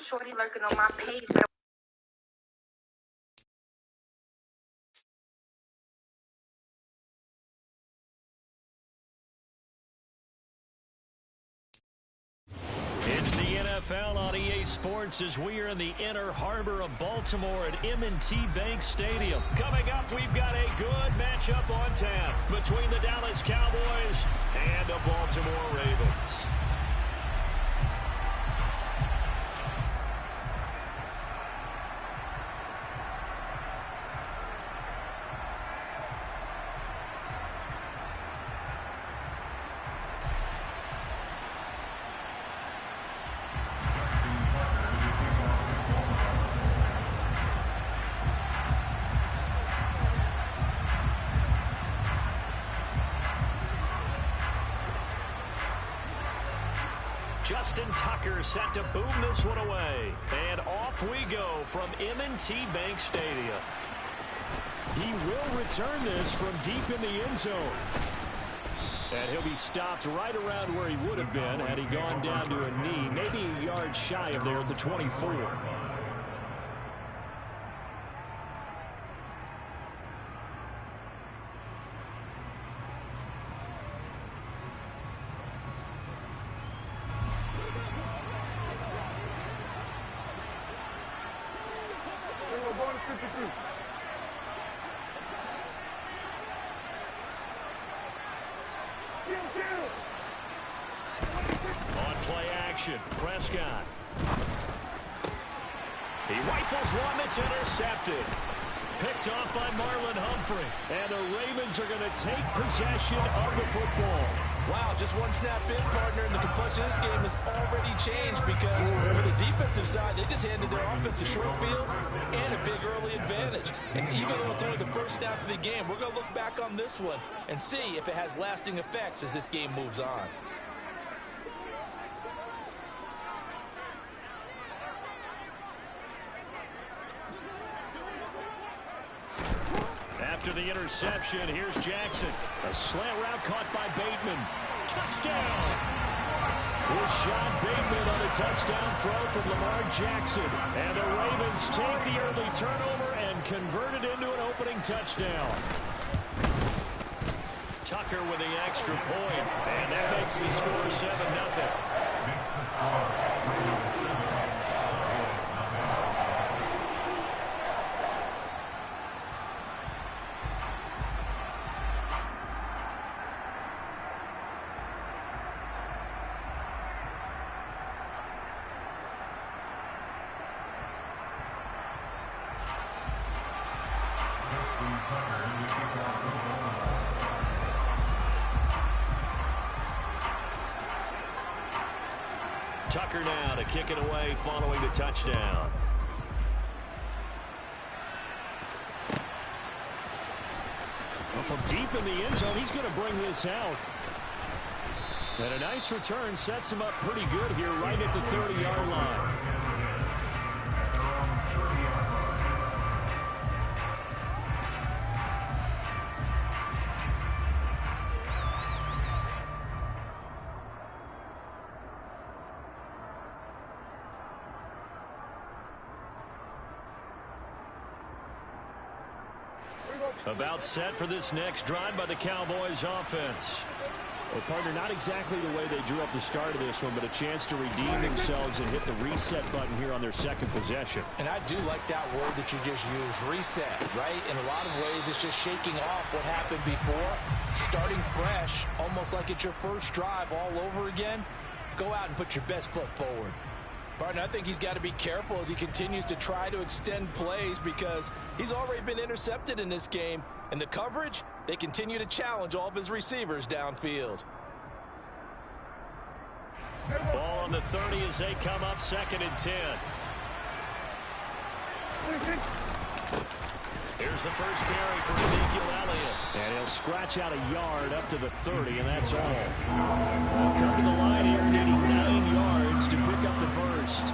shorty lurking on my page, but it's the NFL on EA Sports as we are in the inner harbor of Baltimore at M&T Bank Stadium. Coming up, we've got a good matchup on tap between the Dallas Cowboys and the Baltimore Ravens. Justin Tucker set to boom this one away. And off we go from M&T Bank Stadium. He will return this from deep in the end zone. And he'll be stopped right around where he would have been had he gone down to a knee, maybe a yard shy of there at the 24. On play action, Prescott. He rifles one that's intercepted. Picked off by Marlon Humphrey. And the Ravens are going to take possession of the football. Wow, just one snap in, partner, and the complexion of this game has already changed because for the defensive side, they just handed their offense a short field and a big early advantage. And even though it's only the first snap of the game, we're going to look back on this one and see if it has lasting effects as this game moves on. After the interception, here's Jackson. A slant route caught by Bateman. Touchdown! Rashad Bateman on a touchdown throw from Lamar Jackson. And the Ravens take the early turnover and convert it into an opening touchdown. Tucker with the extra point. And that makes the score 7-0. Tucker now to kick it away following the touchdown. Well, from deep in the end zone, he's going to bring this out. And a nice return sets him up pretty good here right at the 30-yard line. About set for this next drive by the Cowboys offense. Well, partner, not exactly the way they drew up the start of this one, but a chance to redeem themselves and hit the reset button here on their second possession. And I do like that word that you just used, reset, right? In a lot of ways, it's just shaking off what happened before, starting fresh, almost like it's your first drive all over again. Go out and put your best foot forward. Partner, I think he's got to be careful as he continues to try to extend plays because he's already been intercepted in this game. And the coverage, they continue to challenge all of his receivers downfield. Ball on the 30 as they come up 2nd and 10. Here's the first carry for Ezekiel Elliott. And he'll scratch out a yard up to the 30, and that's all. They'll come to the line here needing 9 yards to pick up the first.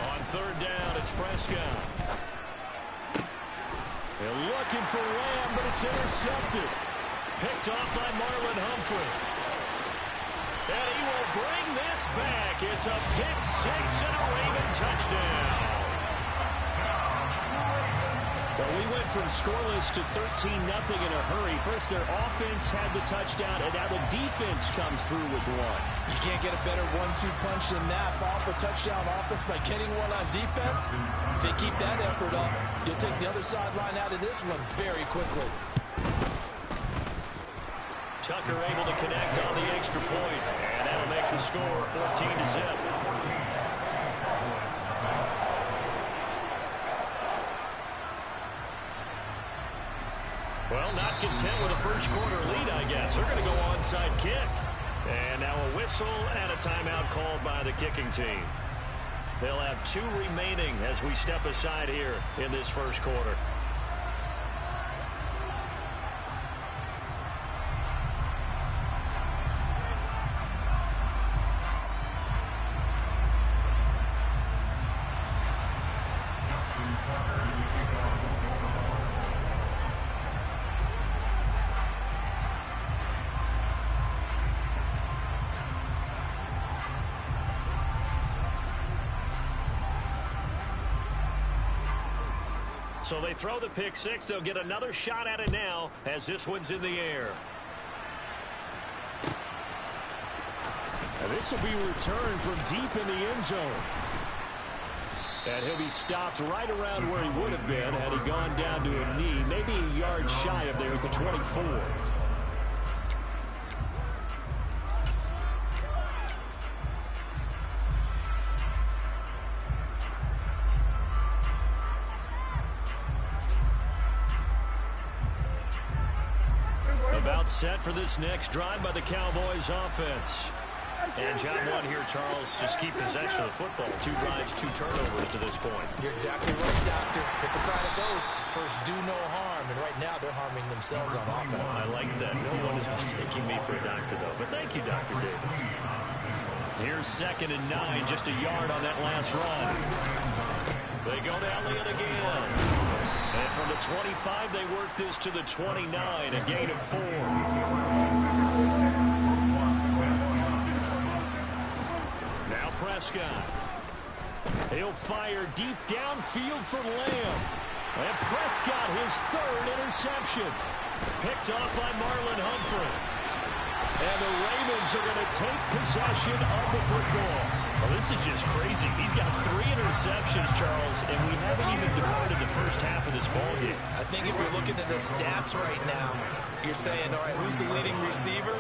On 3rd down, it's Prescott. They're looking for Lamb, but it's intercepted. picked off by Marlon Humphrey. And he will bring this back. It's a pick six and a Raven touchdown. Well, we went from scoreless to 13-0 in a hurry. First, their offense had the touchdown, and now the defense comes through with one. You can't get a better 1-2 punch than that. Off a touchdown offense by getting one on defense. If they keep that effort up, you'll take the other sideline out of this one very quickly. Tucker able to connect on the extra point, and that'll make the score 14-0. Well, not content with a first quarter lead, I guess. They're going to go onside kick. And now a whistle and a timeout called by the kicking team. They'll have 2 remaining as we step aside here in this first quarter. So they throw the pick six. They'll get another shot at it now as this one's in the air. And this will be returned from deep in the end zone. And he'll be stopped right around where he would have been had he gone down to a knee, maybe a yard shy of there at the 24. Set for this next drive by the Cowboys offense. And job one here, Charles, just keep possession of the football. 2 drives, 2 turnovers to this point. You're exactly right, Doctor. Hippocratic oath. First, do no harm. And right now, they're harming themselves on offense. I like that. No one is mistaking me for a doctor, though. But thank you, Dr. Davis. Here's 2nd and 9, just a yard on that last run. They go to Elliott again. And from the 25, they work this to the 29, a gain of 4. Now Prescott. He'll fire deep downfield for Lamb. And Prescott, his 3rd interception. Picked off by Marlon Humphrey. And the Ravens are going to take possession of the football. Well, this is just crazy. He's got 3 interceptions, Charles, and we haven't even departed the first half of this ballgame. I think if you're looking at the stats right now, you're saying, all right, who's the leading receiver?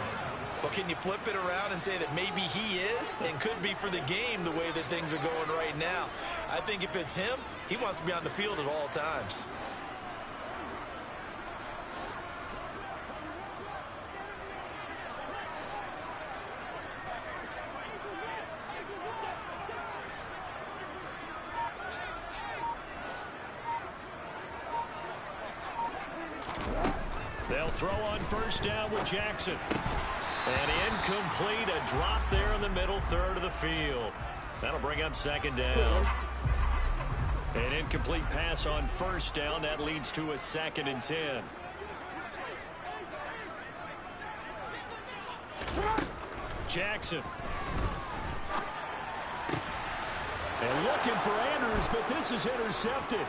Well, can you flip it around and say that maybe he is and could be for the game the way that things are going right now? I think if it's him, he wants to be on the field at all times. They'll throw on first down with Jackson. And incomplete, a drop there in the middle third of the field. That'll bring up 2nd down. An incomplete pass on first down. That leads to a 2nd and 10. Jackson. And looking for Andrews, but this is intercepted.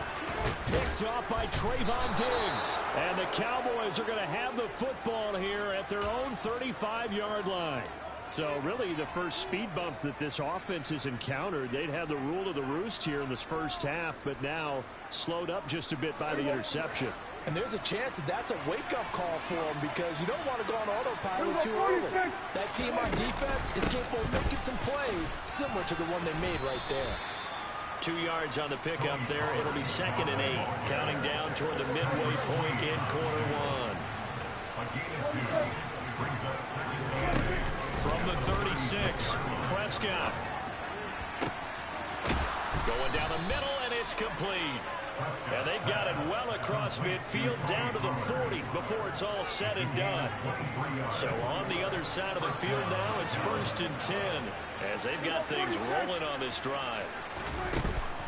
Picked off by Trayvon Diggs. And the Cowboys are going to have the football here at their own 35-yard line. So really the first speed bump that this offense has encountered. They'd had the rule of the roost here in this first half, but now slowed up just a bit by the interception. And there's a chance that that's a wake-up call for them because you don't want to go on autopilot too early. That team on defense is capable of making some plays similar to the one they made right there. 2 yards on the pickup there. It'll be 2nd and 8. Counting down toward the midway point in quarter 1. From the 36, Prescott. Going down the middle, and it's complete. And they've got it well across midfield down to the 40 before it's all said and done. So on the other side of the field now, it's 1st and 10 as they've got things rolling on this drive.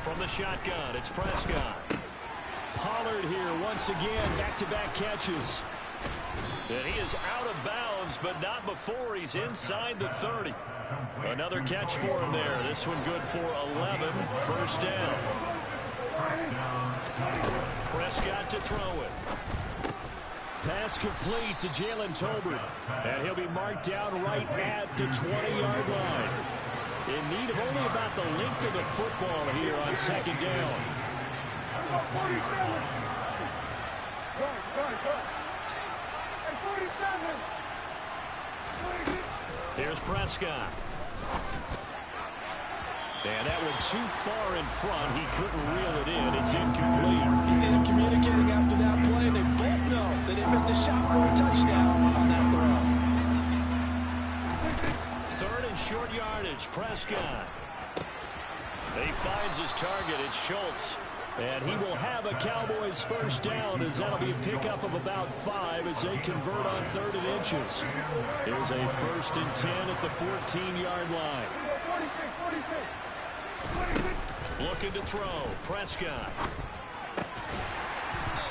From the shotgun, it's Prescott. Pollard here once again, back-to-back catches. And he is out of bounds, but not before he's inside the 30. Another catch for him there. This one good for 11. First down. Prescott to throw it. Pass complete to Jalen Tolbert. And he'll be marked down right at the 20-yard line. In need of only about the length of the football here on second down. Here's Prescott. And that one too far in front. He couldn't reel it in. It's incomplete. You see them communicating after that play. They both know that they missed a shot for a touchdown on that throw. Third and short yardage. Prescott. He finds his target. It's Schultz. And he will have a Cowboys first down, as that'll be a pickup of about 5 as they convert on 3rd and inches. Here's a 1st and 10 at the 14-yard line. Looking to throw. Prescott.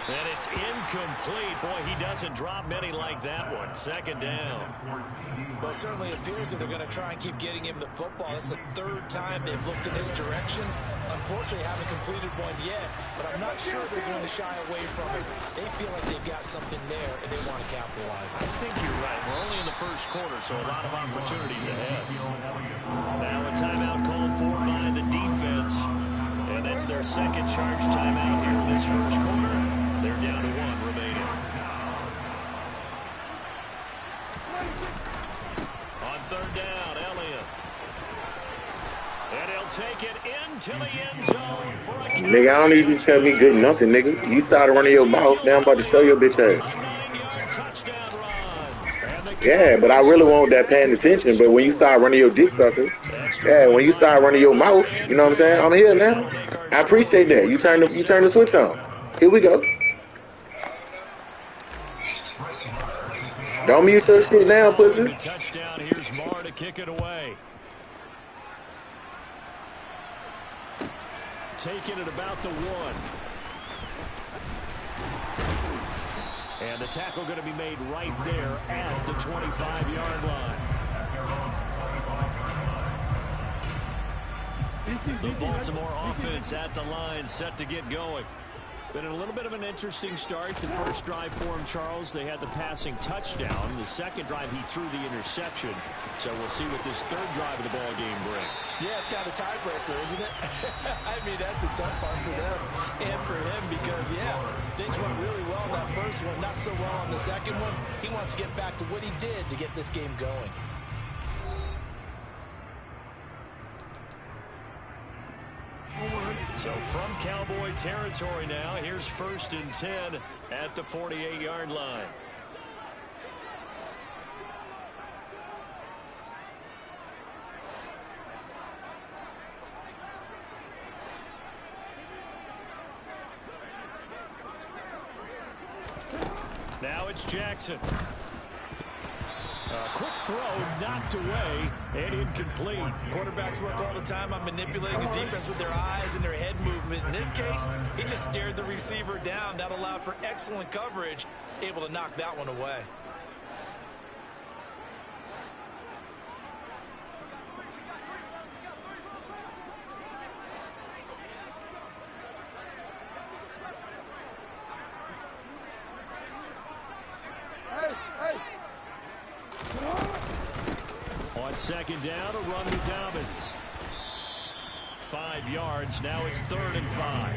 And it's incomplete. Boy, he doesn't drop many like that one. 2nd down. Well, it certainly appears that they're going to try and keep getting him the football. It's the 3rd time they've looked in his direction. Unfortunately, haven't completed one yet, but I'm not sure they're going to shy away from it. They feel like they've got something there, and they want to capitalize. I think you're right. We're only in the first quarter, so a lot of opportunities ahead. Now a timeout called for by the defense. And that's their 2nd charge timeout here in this first quarter. They're down to 1 remaining. On 3rd down, Elliott. And he'll take it into the end zone for a nigga, I don't need you to tell me good nothing, nigga. You started running your mouth. Now I'm about to show your bitch ass. Yeah, but I really want that paying attention. But when you start running your dick sucker, yeah, when you start running your mouth, you know what I'm saying? I'm here now. I appreciate that. You turn the switch on. Here we go. Don't mute your shit now, pussy. Touchdown. Here's Marr to kick it away. Taking it about the 1. And the tackle going to be made right there at the 25-yard line. The Baltimore offense at the line, set to get going. Been a little bit of an interesting start. The first drive for him, Charles, they had the passing touchdown. The second drive, he threw the interception. So we'll see what this 3rd drive of the ball game brings. Yeah, it's kind of a tiebreaker, isn't it? I mean, that's the tough part for them and for him because, yeah, things went really well in that first one, not so well on the second one. He wants to get back to what he did to get this game going. So from Cowboy territory now, here's 1st and 10 at the 48-yard line. Now it's Jackson. A quick throw knocked away and incomplete. Quarterbacks work all the time on manipulating the defense with their eyes and their head movement. In this case, he just stared the receiver down. That allowed for excellent coverage, able to knock that one away. On 2nd down, a run to Dobbins. 5 yards. Now it's 3rd and 5.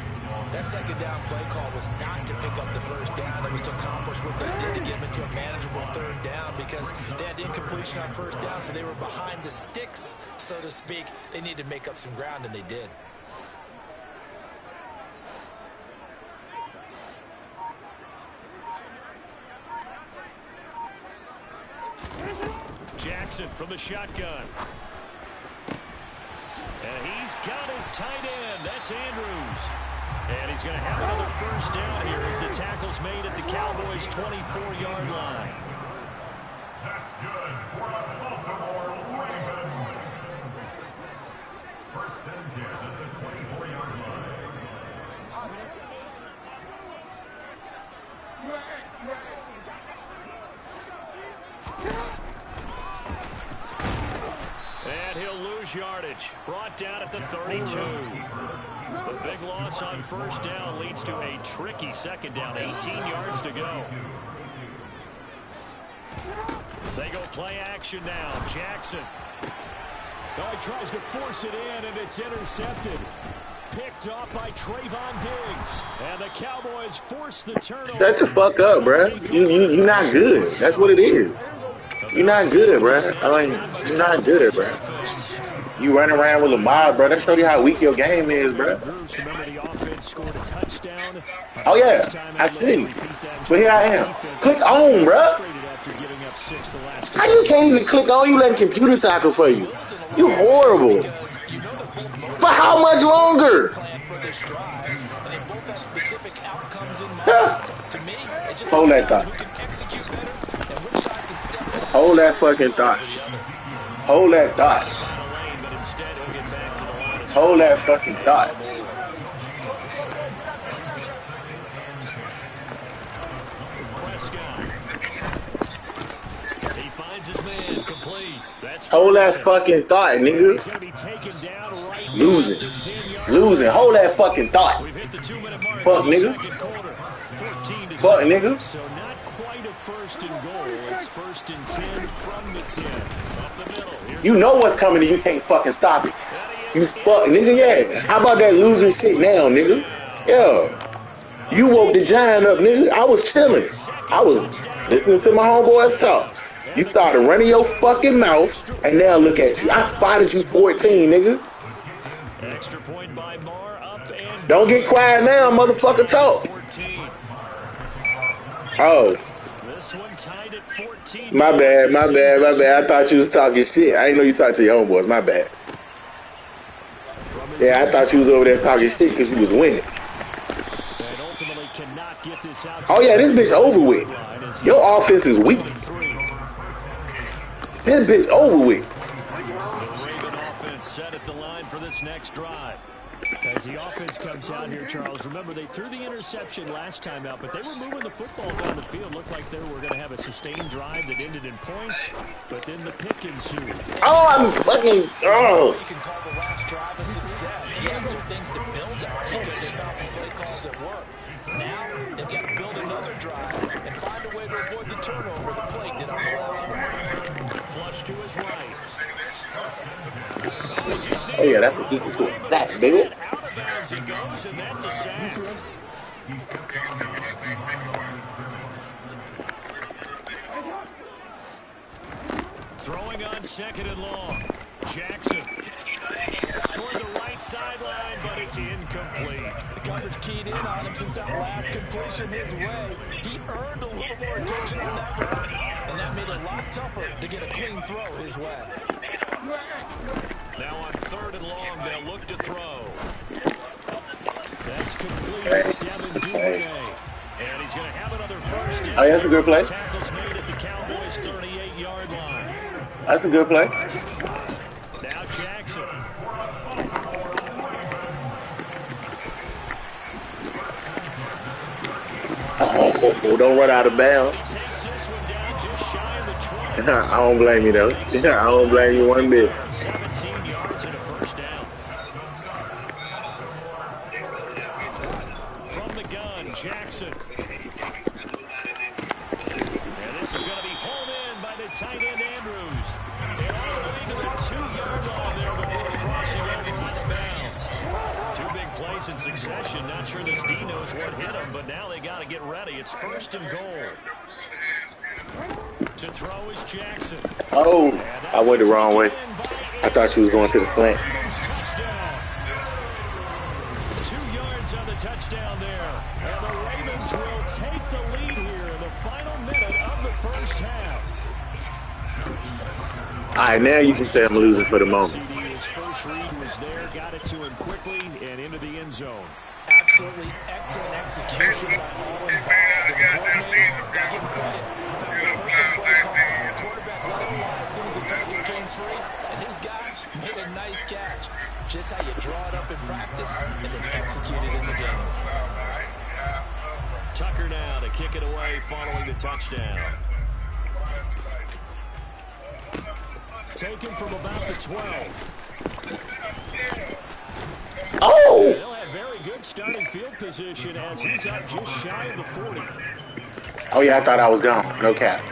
That 2nd down play call was not to pick up the first down. It was to accomplish what they did to get them into a manageable 3rd down because they had incompletion on 1st down, so they were behind the sticks, so to speak. They needed to make up some ground, and they did. Jackson from the shotgun. And he's got his tight end. That's Andrews. And he's going to have another first down here as the tackle's made at the Cowboys' 24-yard line. That's good for the Baltimore Ravens. 1st and 10 at the 24-yard line. lose yardage. Brought down at the 32. The big loss on first down leads to a tricky second down. 18 yards to go. They go play action now. Jackson. Oh, he tries to force it in, and it's intercepted. Picked off by Trayvon Diggs. And the Cowboys force the turnover. Shut the fuck up, bro. You're not good. That's what it is. You're not good, bro. I mean, you're not good, bro. You run around with Lamar, bro. That shows you how weak your game is, bro. Oh, yeah. I see. But here I am. Click on, bro. How you can't even click on? You letting computer tackle for you. You horrible. For how much longer? Hold that thought. Hold that fucking thought. Hold that thought. Hold that fucking thought. He finds his man complete. Hold that fucking thought, nigga. Losing. Losing. Hold that fucking thought. Fuck, nigga. Fuck, nigga. So not quite a first and goal. It's first and 10 from the 10. Up the middle. You know what's coming and you can't fucking stop it. You fuck, nigga, yeah. How about that losing shit now, nigga? Yeah. You woke the giant up, nigga. I was chilling. I was listening to my homeboys talk. You started running your fucking mouth, and now look at you. I spotted you 14, nigga. Extra point by Marr, up and don't get quiet now, motherfucker, talk. 14. Oh. This one tied at 14. My bad, my bad, my bad. I thought you was talking shit. I didn't know you talked to your homeboys. My bad. Yeah, I thought you was over there talking shit because you was winning. And ultimately cannot get this out. Oh, yeah, this bitch over with. Your offense is weak. This bitch over with. The Raven offense set at the line for this next drive. As the offense comes out here, Charles, remember they threw the interception last time out, but they were moving the football down the field. Looked like they were going to have a sustained drive that ended in points, but then the pick ensued. Oh, I'm fucking... Oh. You can call the last drive a success. Yes, there are things to build on because they found some play calls that work. Now, they've got to build another drive and find a way to avoid the turnover that plagued it on the last one. Flush to his right. Oh, yeah, that's equal to a sack, nigga. Out of bounds he goes, and that's a sack. Throwing on second and long. Jackson. Toward the right sideline, but it's incomplete. The coverage keyed in on him since that last completion his way. He earned a little more attention on that run, and that made it a lot tougher to get a clean throw his way. Now on third and long, they'll look to throw. That's complete. It's Devin Duvernay. And he's going to have another first down. Oh, yeah, that's a good play. Tackles made at the Cowboys' 38-yard line. That's a good play. Now Jackson. Oh, don't run out of bounds. Takes this one down just shy of the 20. I don't blame you, though. I don't blame you one bit. 17 yards and a first down. From the gun, Jackson. And this is going to be hauled in by the tight end, Andrews. And all the way to the 2-yard line there before crossing over out of bounds. Two big plays in succession. Not sure this D knows what hit him, but now they got to get ready. It's first and goal. To throw is Jackson. Oh, I went the wrong way. I thought you was going to the slant. 2 yards on the touchdown there. And the Ravens will take the lead here in the final minute of the first half. All right, now you can say I'm losing for the moment. His first read was there, got it to him quickly and into the end zone. Absolutely excellent execution by all involved. And the coordinator, got to give him credit. Found the perfect play call. The quarterback let it fly as soon as the target came free, and his guy made a nice catch. Just how you draw it up in practice and then execute it in the game. Tucker now to kick it away following the touchdown. Taken from about the 12. field position as he's up just shy of the 40. Oh, yeah, I thought I was gone. No cap.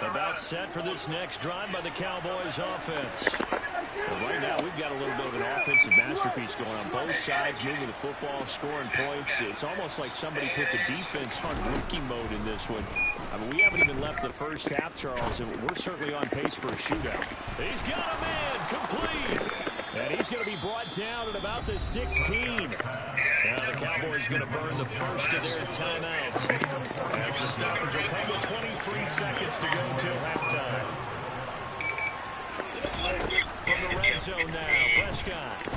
About set for this next drive by the Cowboys offense. But right now, we've got a little bit of an offensive masterpiece going on both sides, moving the football, scoring points. It's almost like somebody put the defense on rookie mode in this one. I mean, we haven't even left the first half, Charles, and we're certainly on pace for a shootout. He's got a man complete. And he's going to be brought down at about the 16. Now the Cowboys going to burn the first of their timeouts. As the stoppage will come with 23 seconds to go till halftime. From the red zone now, Prescott.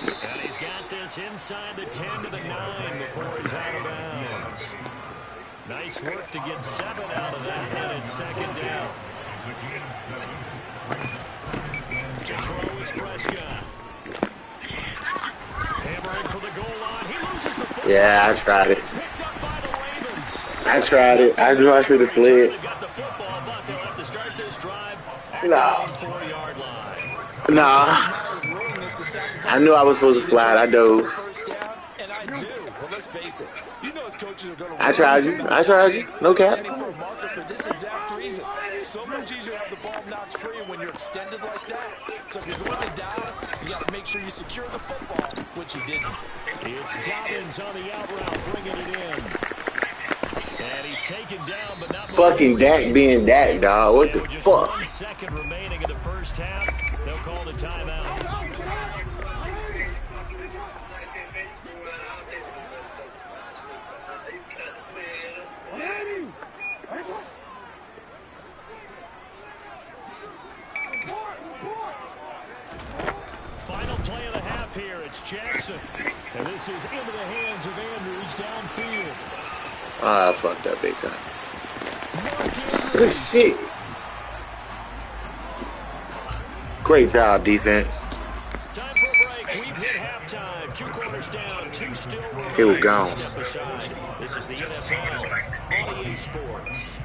And he's got this inside the 10 to the 9 before he's out of bounds. Nice work to get 7 out of that, and it's second down. To throw is Prescott. Hammering for the goal line. He loses the football. Yeah, I tried it. It's picked up by the Ravens. I tried it. I knew I should have fled. They've got the football, but they'll have to start this drive at Nah. the 4-yard line. Nah. I knew I was supposed to slide. I dove. And I do. Well, let's face it. You know his coaches are going to I tried you. I tried you. No cap. standing for a marker for this exact reason. So much easier to have the ball knocked free when you're extended like that. So if you're going to dive, you got to make sure you secure the football, which he didn't. It's Dobbins on the out route, bringing it in. And he's taken down, but not Fucking Dak being Dak, dog. What the with just fuck? 1 second remaining in the first half, they'll call the timeout. Final play of the half here. It's Jackson. And this is into the hands of Andrews downfield. Ah, I fucked up big time. Good shit. Great job, defense. Time for a break. We've hit halftime. 2 quarters down, 2 still remaining. He was gone. Step aside. This is the NFL on EA Sports.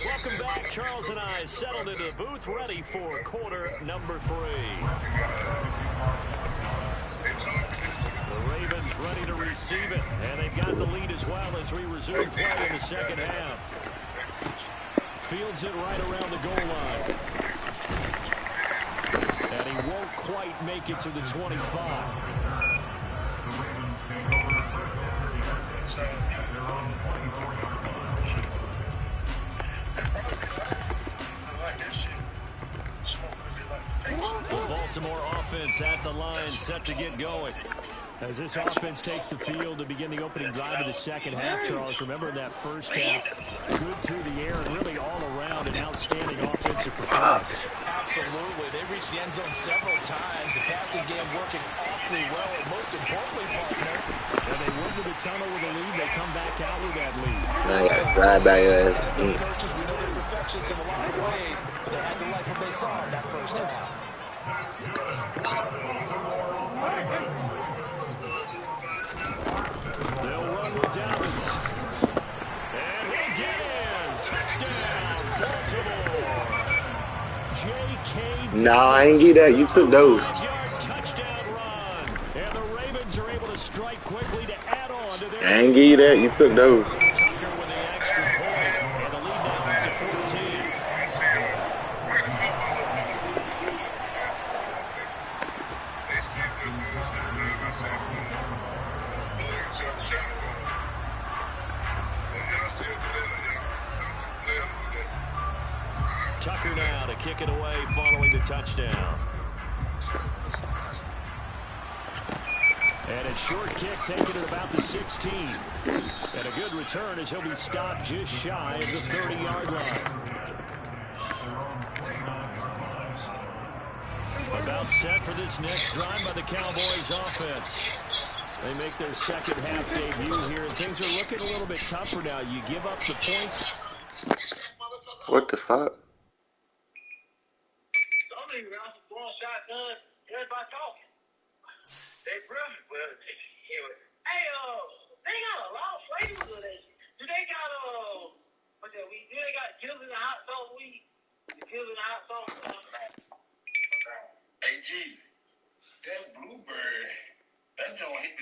Welcome back. Charles and I settled into the booth, ready for quarter number 3. The Ravens ready to receive it, and they've got the lead as well as we resume play in the second half. Fields it right around the goal line. And he won't quite make it to the 25. The Baltimore offense at the line, set to get going. As this offense takes the field to begin the opening drive of the second half, Charles, remember in that first half, good through the air and really all around an outstanding offensive performance. Absolutely. They reached the end zone several times. The passing game working awfully well. And most importantly, partner, And they went to the tunnel with a lead. They come back out with that lead. Now you gotta drive by your ass. coaches, we know they're perfectionists in a lot of ways, but they had to like what they saw in that first half. They'll run with Dobbins. And he'll get in. Touchdown, Baltimore. J.K. No, I ain't get that. You took those. 5-yard touchdown run. And the Ravens are able to strike quickly to add on to their I ain't give you that. You took those. Tucker with the extra point. And the lead now to 14. Tucker now to kick it away following the touchdown. And a short kick taken at about the 16. And a good return as he'll be stopped just shy of the 30-yard line. About set for this next drive by the Cowboys offense. They make their second half debut here, and things are looking a little bit tougher now. You give up the points. What the fuck? Everybody talking. They brilliant. Well, anyway. Hey, they got a lot of flavors of that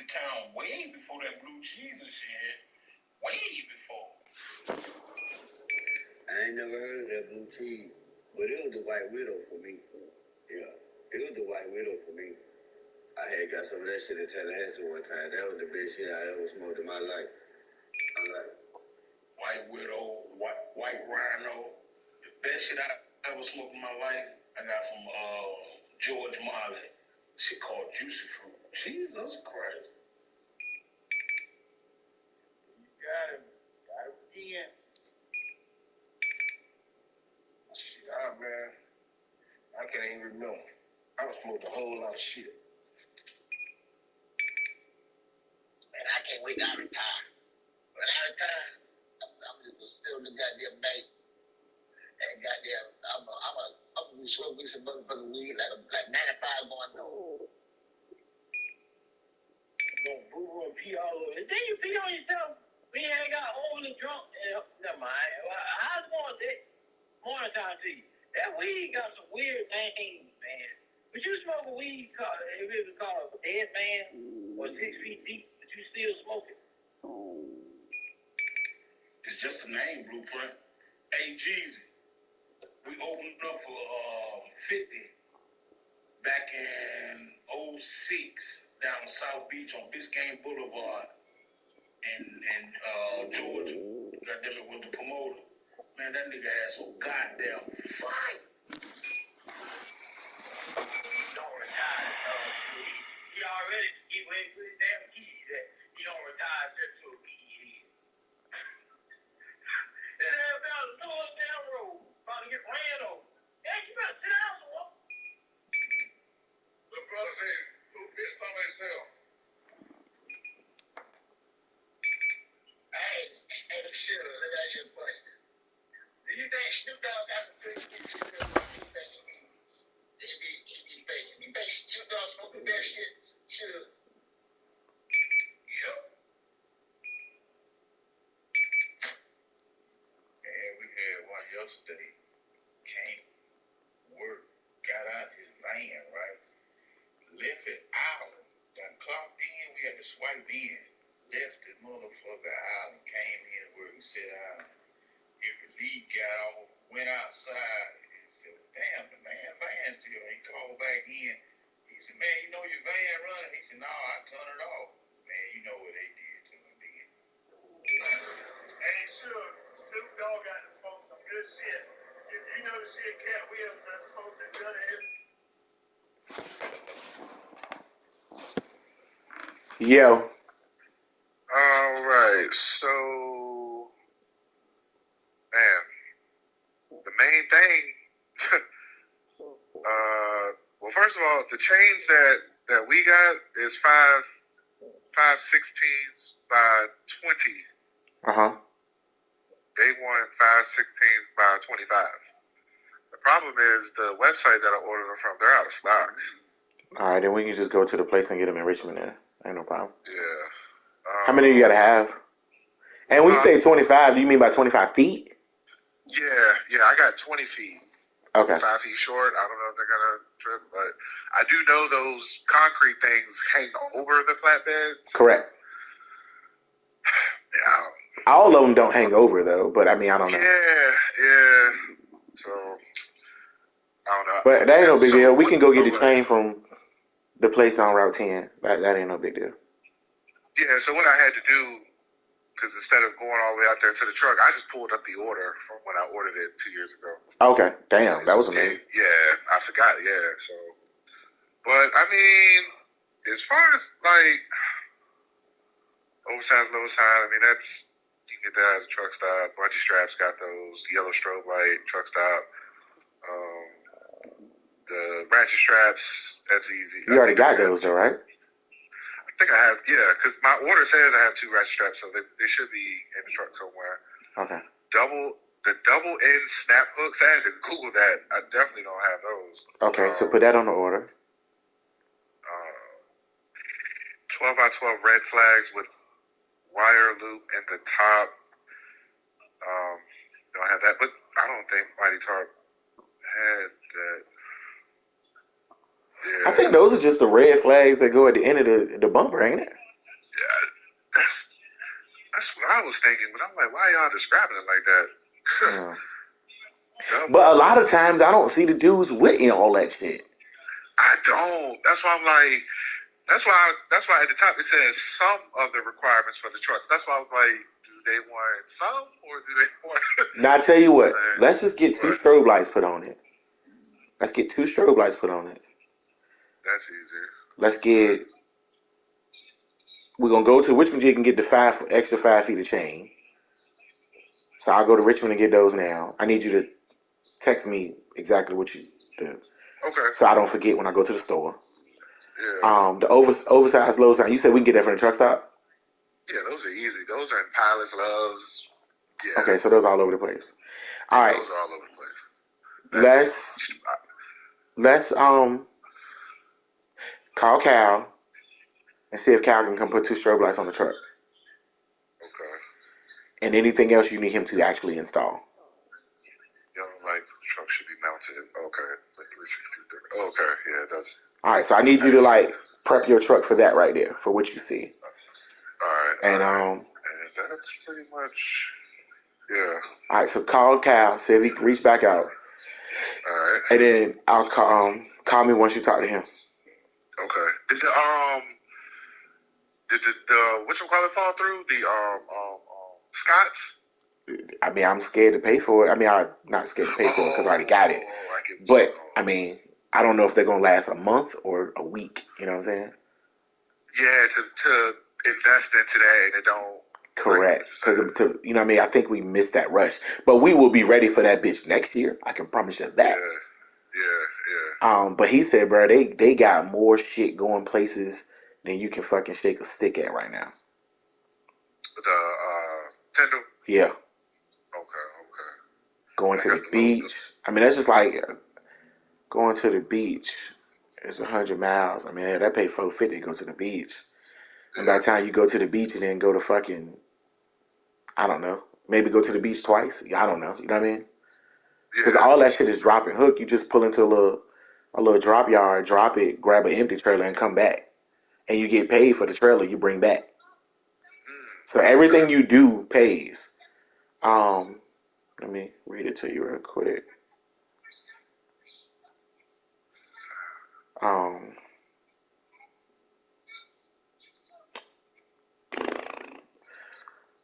town way before that blue cheese and shit. Way before. I ain't never heard of that blue cheese, but it was the White Widow for me. Yeah, it was the White Widow for me. I had got some of that shit in Tallahassee one time. That was the best shit I ever smoked in my life. I like White Widow, White Rhino. The best shit I ever smoked in my life, I got from George Marley. Shit called Juicy Fruit. Jesus Christ. you got him again. Shit, man, I can't even remember. I was smoked a whole lot of shit. Man, I can't wait to retire. When I retire, I'm just gonna sit on the goddamn bank and goddamn, I'm gonna be smoking some motherfucking weed like 95 going on. Gonna boo and pee all over. Then you pee on yourself. We ain't got old and drunk. Never mind. How's it going, Dick? Morning time to you. That weed got some weird things, man. But you smoke a weed, if it was called a dead man or 6 feet deep, but you still smoke it. It's just a name, Blueprint. Hey, Jeezy. We opened up for 50 back in 06 down South Beach on Biscayne Boulevard. And George, goddamn it, was the promoter. Man, that nigga had some goddamn fight. Don't retire. He already he went to his damn keys that he don't retire just to a key. That hell down the north down road, about to get ran over. Hey, you better sit down somewhere. The brother said, who pissed on himself? Hey, shit, let me ask you a question. Do you think Snoop Dogg got some good shit? You think he be fake? You think Snoop Dogg smoking that shit? Sure. Yep. Man, we had one yesterday. Came, work, got out his van, right? Left at Island. Done clocked in, we had to swipe in. Left the motherfucker Island, came in where we sat down. His relief got off, went outside, and said, damn, the van still. He called back in. He said, man, you know your van running? He said, no, I turned it off. Man, you know what they did to him then. Hey, sure, Snoop Dogg got to smoke some good shit. You know the shit Cat Williams done smoked the good of his. Yo. All right, so, man, the main thing, well, first of all, the chains that we got is 5/16s by 20. They want 5/16s by 25. The problem is the website that I ordered them from, they're out of stock. All right, then we can just go to the place and get them in Richmond then. Ain't no problem. Yeah. How many you got to have? And when you say 25, do you mean by 25 feet? Yeah, I got 20 feet. Okay. 5 feet short. I don't know if they're going to trip, but I do know those concrete things hang over the flatbeds. Correct. Yeah. All of them don't hang over, though, but I mean, I don't know. Yeah. So, I don't know. But that ain't no big deal. We can go get the chain from the place on Route 10. That ain't no big deal. Yeah, so what I had to do, because instead of going all the way out there to the truck, I just pulled up the order from when I ordered it 2 years ago. Okay, damn, that was amazing. Yeah, I forgot, so. But, I mean, as far as, like, oversized, low sign, I mean, that's, you can get that at a truck stop. Bungee straps got those. Yellow strobe light, truck stop. The ratchet straps, that's easy. You already got those, though, right? I think I have, yeah, because my order says I have 2 ratchet straps, so they should be in the truck somewhere. Okay. The double end snap hooks, I had to Google that. I definitely don't have those. Okay, so put that on the order. 12 by 12 red flags with wire loop in the top. Don't have that, but I don't think Mighty Tarp had that. Yeah. I think those are just the red flags that go at the end of the bumper, ain't it? I was thinking, but I'm like, why y'all describing it like that? But a lot of times I don't see the dudes with all that shit. I don't. That's why I'm like, that's why at the top it says some of the requirements for the trucks. That's why I was like, do they want some or do they want? Now I tell you what, let's just get 2 strobe lights put on it. Let's get 2 strobe lights put on it. That's easy. Let's get. We're gonna go to Richmond Jig and get the extra 5 feet of chain. So I'll go to Richmond and get those now. I need you to text me exactly what you do. Okay. So I don't forget when I go to the store. Yeah. The oversized low sign. You said we can get that from the truck stop? Yeah, those are easy. Those are in Pilots, Loves. Yeah. Okay, so those are all over the place. All right. Those are all over the place. Let's call Cal and see if Cal can come put 2 strobe lights on the truck. Okay. And anything else you need him to actually install. Yellow light for the truck should be mounted. Okay. The 360. Okay, yeah, that's. All right, so I need you to prep your truck for that right there, for what you see. All right. And and that's pretty much. Yeah. All right, so call Cal, see if he can reach back out. All right. And then I'll call me once you talk to him. Okay. Did the whatchamacallit fall through? The Scots? I mean, I'm scared to pay for it. I mean, I'm not scared to pay for it because I already got it. But I mean, I don't know if they're gonna last a month or a week. You know what I'm saying? Yeah, to invest into that and it don't. Correct, because you know what I mean. I think we missed that rush, but we will be ready for that bitch next year. I can promise you that. Yeah. But he said, bro, they got more shit going places than you can fucking shake a stick at right now. The Tendo. Yeah. Okay. Going to the beach. I mean, that's just like going to the beach. It's 100 miles. I mean, that pay $450 to go to the beach. And by the time you go to the beach and then go to fucking, I don't know, maybe go to the beach twice. I don't know. You know what I mean? Because all that shit is drop and hook. You just pull into a little drop yard, drop it, grab an empty trailer, and come back. And you get paid for the trailer you bring back. So everything you do pays. Let me read it to you real quick. All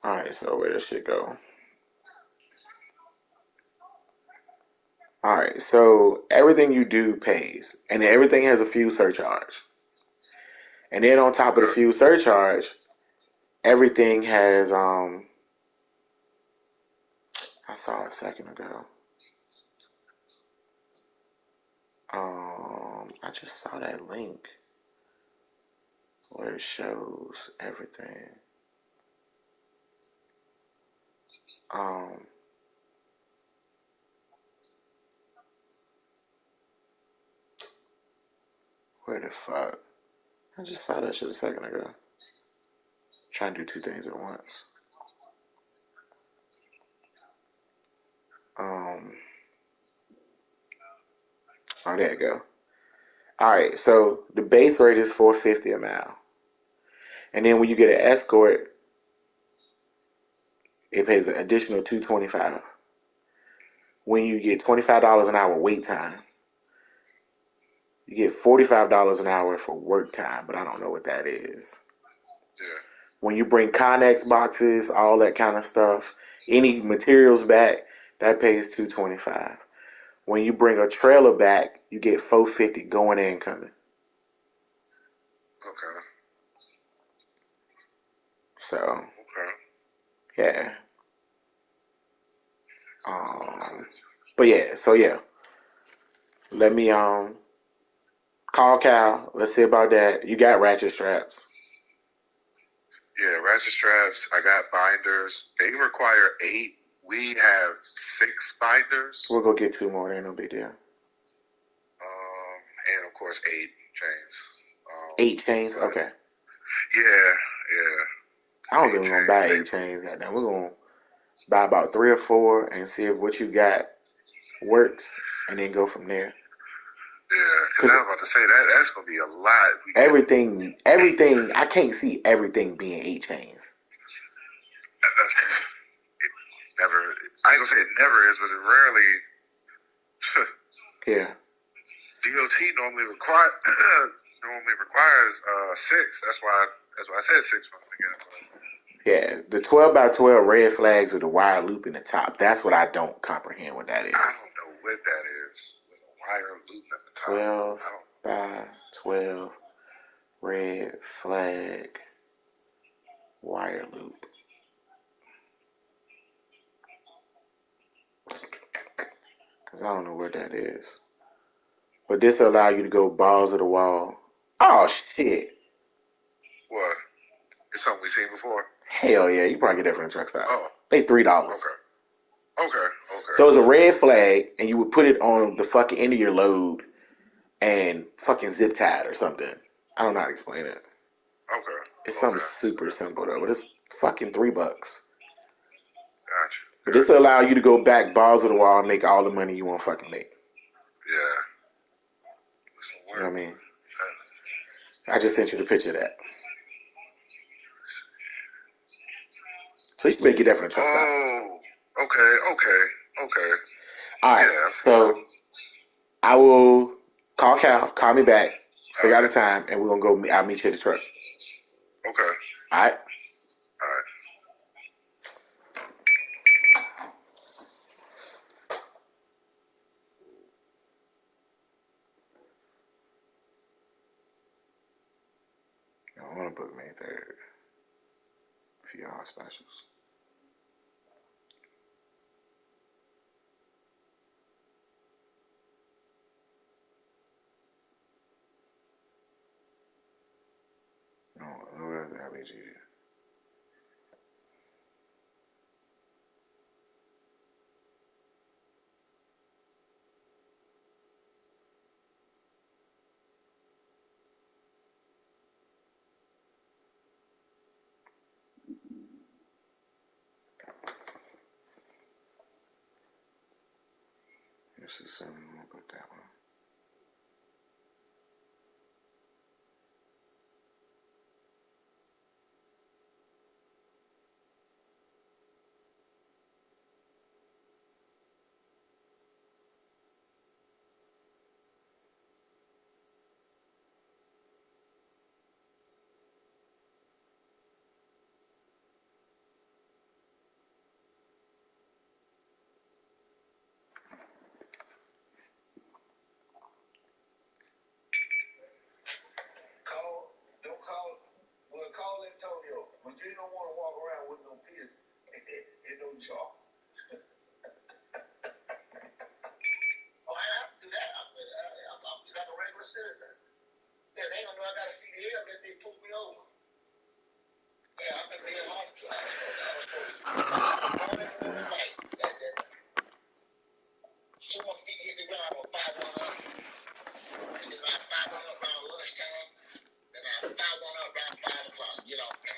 right, so where does shit go? All right, so everything you do pays, and everything has a fuel surcharge. And then on top of the fuel surcharge, everything has I saw a second ago. I just saw that link where it shows everything. Where the fuck? I just saw that shit a second ago. Trying to do 2 things at once. Oh, there you go. All right, so the base rate is $450 a mile, and then when you get an escort, it pays an additional $225. When you get $25 an hour wait time, you get $45 an hour for work time, but I don't know what that is. Yeah. When you bring Connex boxes, all that kind of stuff, any materials back, that pays $225. When you bring a trailer back, you get $450 going and coming. Okay. So. Okay. Yeah. But yeah, so yeah. Let me call Cal. Let's see about that. You got ratchet straps. Yeah, ratchet straps. I got binders. They require 8. We have 6 binders. We'll go get 2 more. Ain't no big deal. And of course 8 chains. 8 chains? Okay. Yeah. I don't think we're gonna buy 8 chains. Goddamn, we're gonna buy about 3 or 4 and see if what you got works, and then go from there. Yeah, because I was about to say that's gonna be a lot. Everything. I can't see everything being 8 chains. It never. I ain't gonna say it never is, but it rarely. Yeah. DOT normally requires 6. That's why I said 6 from the beginning. Yeah, the 12 by 12 red flags with the wire loop in the top. That's what I don't comprehend what that is. I don't know what that is with a wire loop at the top. 12 by 12 red flag wire loop. Because I don't know what that is. But this will allow you to go balls to the wall. Oh, shit. What? It's something we've seen before. Hell yeah, you probably get that from the truck stop. Oh. They $3. Okay. So it's a red flag, and you would put it on the fucking end of your load and fucking zip tie it or something. I don't know how to explain it. Okay. It's something super simple though, but it's fucking $3. Gotcha. But this will allow you to go back balls to the wall and make all the money you want to fucking make. Yeah. You know what I mean? I just sent you the picture of that. So you should make it that from the truck stop. Oh, okay. All right, Yeah, so I will call Cal, call me back, figure out a time, and we're going to go, I'll meet you at the truck. Okay. All right? I want to book May 3rd. A few hour specials. No, where's the LBG? This is something I'm going to book that one. Call Antonio, but you don't want to walk around with no piss and no jaw. Oh, I have to do that. I'm like a regular citizen. Yeah, they don't know I got a CDL that they pulled me over. Yeah, I've been being home class. I was supposed to morning and night. Someone hit the ground on 5-1 up. And then I 5-1 up around lunchtime. Then I 5-1 up around 5 o'clock. Get off there.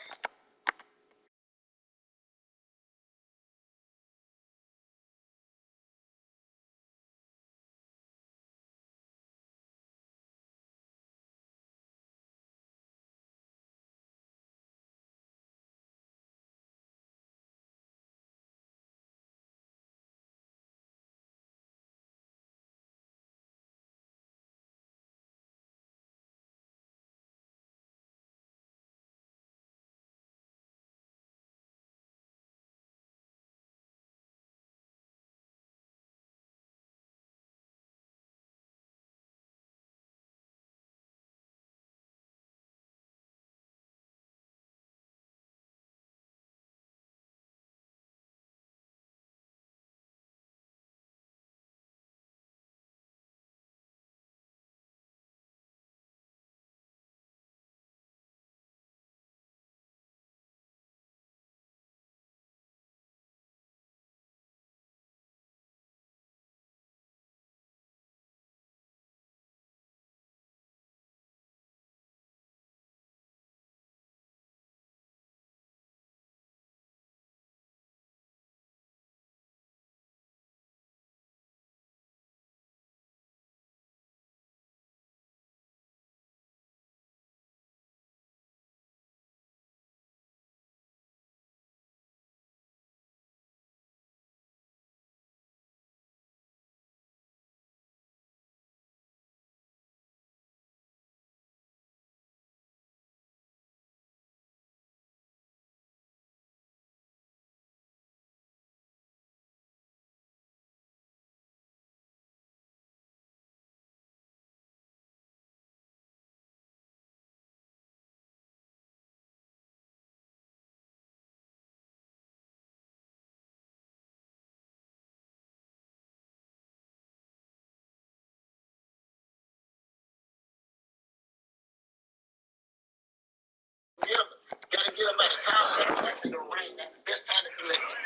get about the contract after the rain. That's the best time to collect it.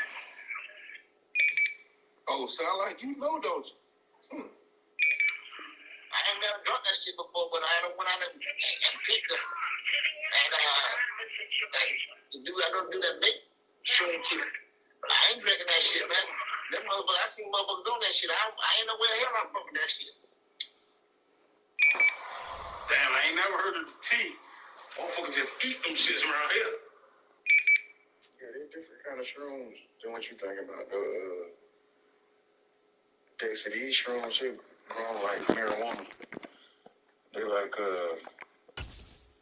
Oh, sound like you know, don't you? I ain't never done that shit before, but I went out and picked them. And the dude I don't do that make shroom tea. But I ain't drinking that shit, man. Them motherfuckers, I seen motherfuckers doing that shit. I ain't know where the hell I'm from with that shit. Damn, I ain't never heard of the tea. Motherfuckers just eat them shits around here. Yeah, they're different kind of shrooms than what you think about. They say these shrooms here grow like marijuana. They like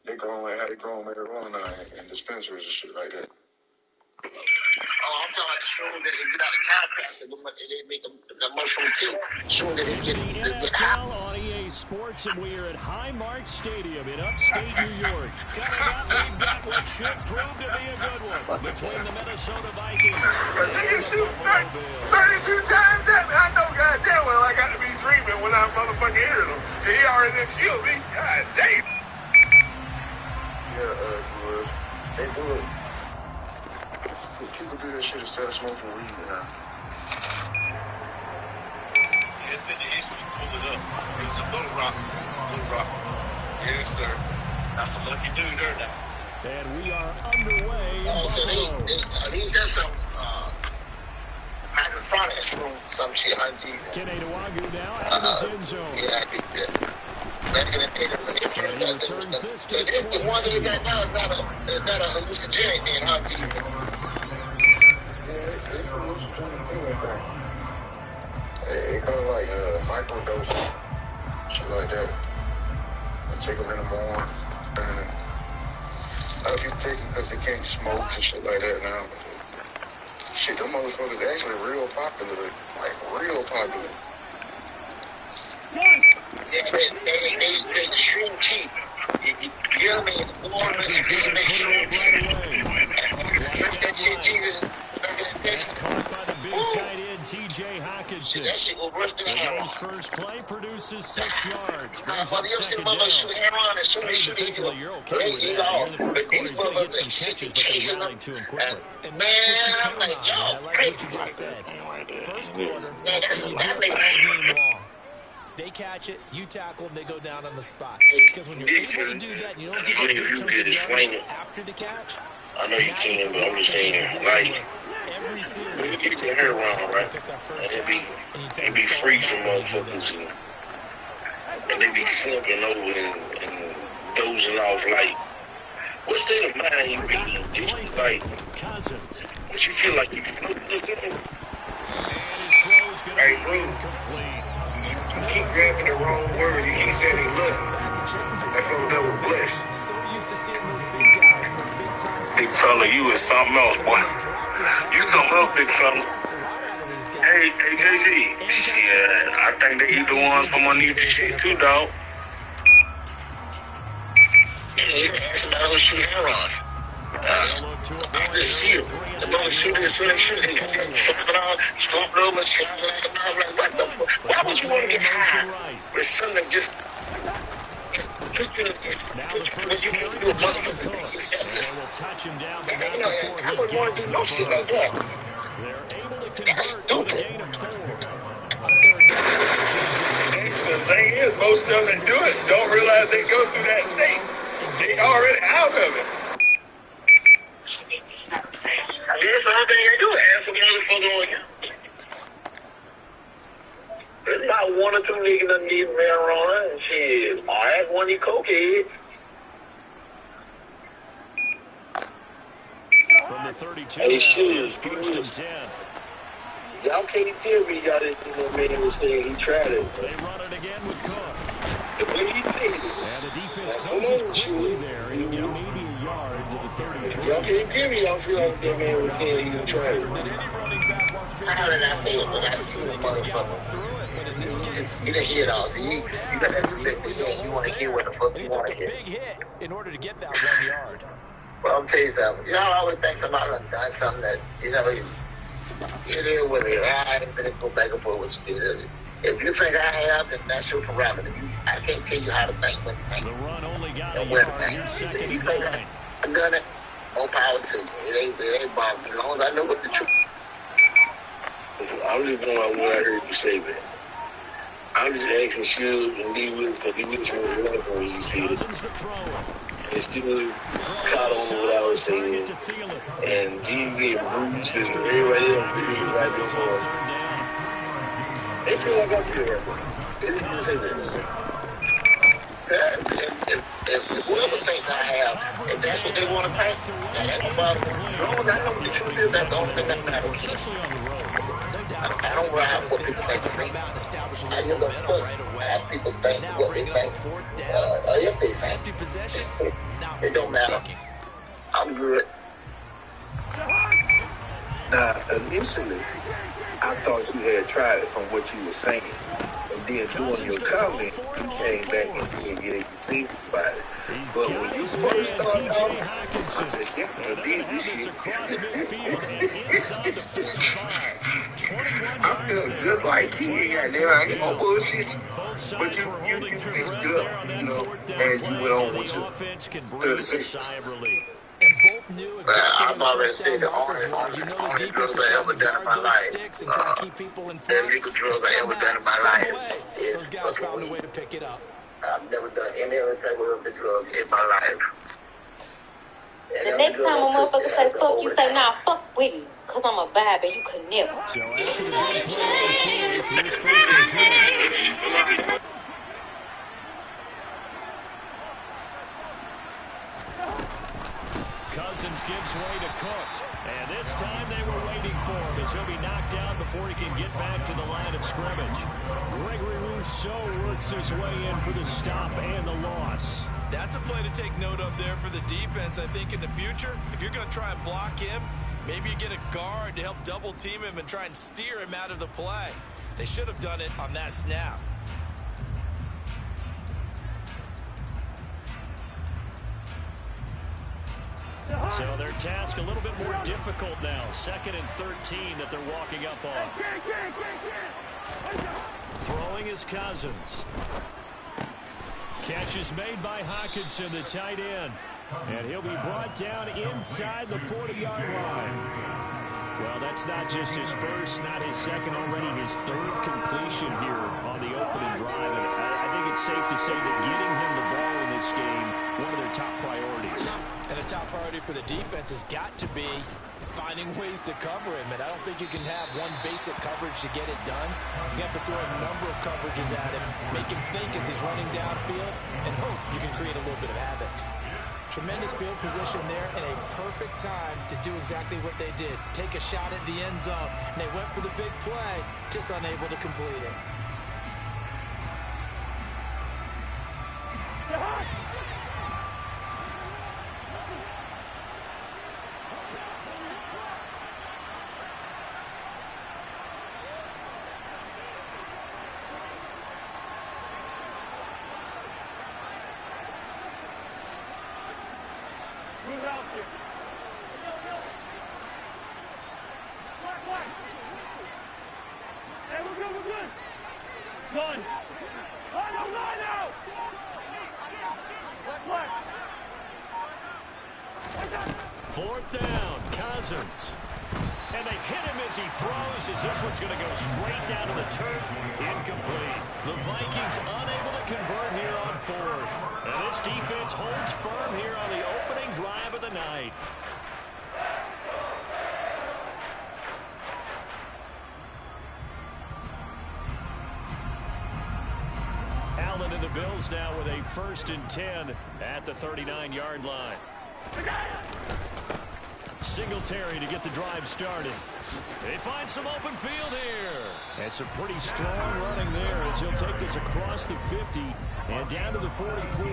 they grow like how they grow marijuana in dispensaries and shit like that. Oh, I'm talking about the shrooms that they get out of chiropractor. They make the mushroom tea. Shroom that It's they the get high. NFL on EA Sports, and we are at Highmark Stadium in upstate New York. Coming up, we've got what should prove to be a good one between the Minnesota Vikings But they can shoot and the Buffalo 32 Bills. times that. I know goddamn well I got to be dreaming when I motherfucking hear them. He already done killed me. God damn. Yeah, they do it. People do this shit instead of smoking weed now. Yes, it is. Pull it up. It's a Little Rock. Little Rock. Yes, sir. That's a lucky dude there now. And we are underway in So Buffalo. these are some hydroponics from some shit on Jesus. Kenny Nwagu now out of his end zone. Yeah, I did that. Back in the day, And he returns this to the the one that you 22. got now is not a hallucinogenic thing, huh, Jesus? It kind of like microdosing, shit like that. I take them in the morning. And a lot of people take them because they can't smoke and shit like that now. Shit, them motherfuckers actually real popular, like real popular. Yeah, they shroom tea. You know what I mean? Cousins looking to put it up right away. Flushed That shit, right. Jesus. That's caught by the big tight end, T.J. Hawkinson. That shit was worse than The heroin. game's first play produces 6 yards. Brings Motherfucker, up you ever seen second motherfuckers down. shoot heroin as soon Hey, as shoot defensively, you're okay with it that. Here in the off. first But quarter, these he's going to get some motherfuckers catches, but they're chasing rallying them. to him quickly. And Man, that's what you I'm count like, on. y'all I like what you crazy. just said. First quarter, Yeah, that's and you what do it all game I long. They catch it, you tackle them, they go down on the spot. Because when you're able to do that and you don't give up big chunks of yardage after the catch, I know you now can, you put but the I'm just offense in a saying, position like, where every series when you they get the can hair work wrong, hard right? to pick up first And downs, and you it tend be to stall free them some out when you do motherfuckers, that. and they be flipping over and dozing off like, what state of mind you be in? It's like, Cousins. what you feel like you And his throw's going to Hey, be bro. incomplete. You keep grabbing the wrong word. You keep saying he left. That's what that was blessed. So used to seeing those big guys, those big time Big fella, you is something else, boy. You something else, big fella. Hey, JC. Shit, I think they either ones from underneath the shit too, dog. Yeah, you can ask about who shoot heroin. They'll look to I avoid just see another it. 3 and The out mother here shooting on as soon as third shoot and it. four. Slump it over, slap like a dog. Like, what the fuck? Why would you want to get high with something that just put you in Now the first carry you for a Dalvin motherfucker? Cook. And they will touch him down, but not You know, before I he wouldn't want gets to do the no shit like first. that. They're able to That's convert with a stupid. gain of 4. On third down, it's a good job in The situation. thing is, most of them that do it don't realize they go through that state. They already out of it. I guess the only thing I do is ask a motherfucker on you. There's about one or two niggas that need marijuana and shit. I ask one of these cokeheads. From the 32 Hey, now, shoot. here's first and 10. Y'all can't tell me y'all didn't see no man was saying he tried it. They run it again with Cook. The way he said it. And the defense Hold closes on, quickly shoot. there. He'll get maybe a yard to the 33. Y'all can't tell me y'all feel like that man was saying he was trying it. How did I say it when I see the motherfucker? You didn't hear it all. See, you got that selective hearing. You want to hear what the fuck And you he want took to a hear. big hit in order to get that 1 yard. Well, I'm tell you something. You know, I always think somebody done something that, you know, you deal with it. I ain't gonna go back and forth with you. If you think I have, then that's your parameter. I can't tell you how to think when you think. The run only got a And when yard. Here's second you and think 9. I done it, More power to you. It ain't bothering me. As long as I know what the truth. I'm just going on what I heard you say, man. I'm just asking Suge and D Willis because D Willis was laughing when you see it. And Suge caught on what I was saying. And G get Bruce and everybody else feel right before us. They feel like I feel right now. They didn't say this. If whoever thinks I have, if that's what they want to think, that ain't about me. As long as I know what the truth is, that's the only thing that matters. I don't ride what people think of me. I give a fuck how people think, what they think, or if they think. It don't matter. I'm good. Now, initially, I thought you had tried it from what you were saying. And then doing your comment, you came back and said, yeah, you seen somebody. But when you first started talking, I said, yes, I did this shit. I felt just like you. I ain't gonna bullshit you. But you fixed it up, you know, as you went on with your 30 seconds. And both knew exactly I'm already saying the only drugs I ever done in my life. And trying to keep people in front. The legal drugs I ever done in my life. Those guys found a way to pick it up. I've never done any other type of the drug in my life. The next time a motherfucker say fuck you, say nah, fuck with me. Cause I'm a vibe and you could never. So after the big play on the fourth, here's 1st and 10. Cousins gives way to Cook. And this time they were waiting for him as he'll be knocked down before he can get back to the line of scrimmage. Gregory Rousseau works his way in for the stop and the loss. That's a play to take note of there for the defense, I think, in the future. If you're going to try and block him, maybe you get a guard to help double team him and try and steer him out of the play. They should have done it on that snap. So their task a little bit more difficult now. 2nd and 13 that they're walking up on. Throwing is Cousins. Catch is made by Hockenson, the tight end. And he'll be brought down inside the 40-yard line. Well, that's not just his first, not his second, already his 3rd completion here on the opening drive. And I think it's safe to say that getting him the ball in this game, one of their top priorities. And a top priority for the defense has got to be finding ways to cover him. And I don't think you can have one basic coverage to get it done. You have to throw a number of coverages at him, make him think as he's running downfield, and hope you can create a little bit of havoc. Tremendous field position there and a perfect time to do exactly what they did. Take a shot at the end zone. And they went for the big play, just unable to complete it. Fourth down, Cousins. And they hit him as he throws, as this one's going to go straight down to the turf. Incomplete. The Vikings unable to convert here on 4th. And this defense holds firm here on the opening drive of the night. Allen and the Bills now with a 1st and 10 at the 39-yard line. Singletary to get the drive started. They find some open field here. That's a pretty strong running there as he'll take this across the 50 and down to the 44.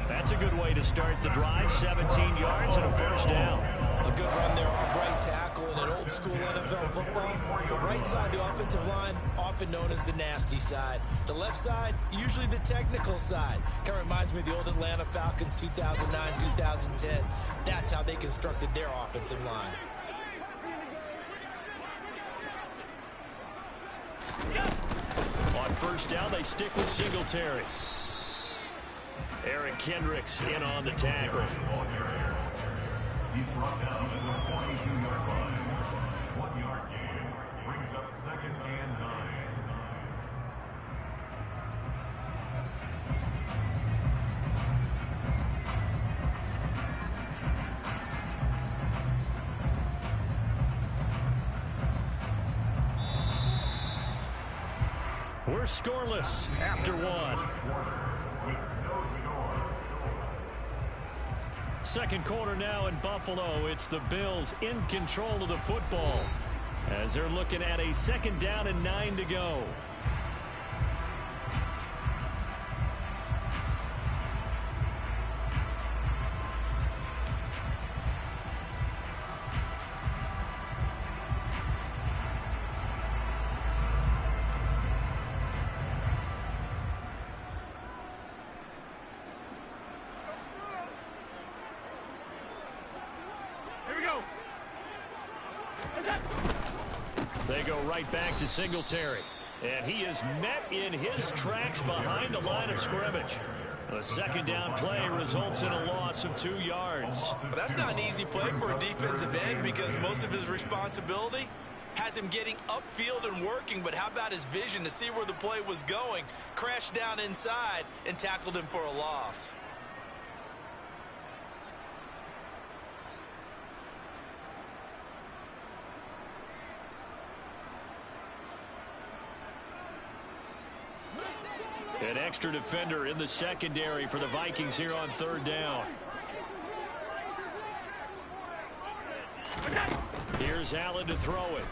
That's a good way to start the drive. 17 yards and a 1st down. A good run there off right tackle in an old school NFL football. The right side of the offensive line, often known as the nasty side. The left side, usually the technical side. Kind of reminds me of the old Atlanta Falcons 2009, 2010. That's how they constructed their offensive line. On 1st down, they stick with Singletary. Eric Kendricks in on the tackle. He's brought down at the 22-yard line. 1-yard gain brings up 2nd and 9. We're scoreless after one. Second quarter now in Buffalo. It's the Bills in control of the football as they're looking at a 2nd down and 9 to go. They go right back to Singletary. And he is met in his tracks behind the line of scrimmage. A 2nd down play results in a loss of 2 yards. But that's not an easy play for a defensive end because most of his responsibility has him getting upfield and working. But how about his vision to see where the play was going, crashed down inside, and tackled him for a loss? An extra defender in the secondary for the Vikings here on 3rd down. Here's Allen to throw it.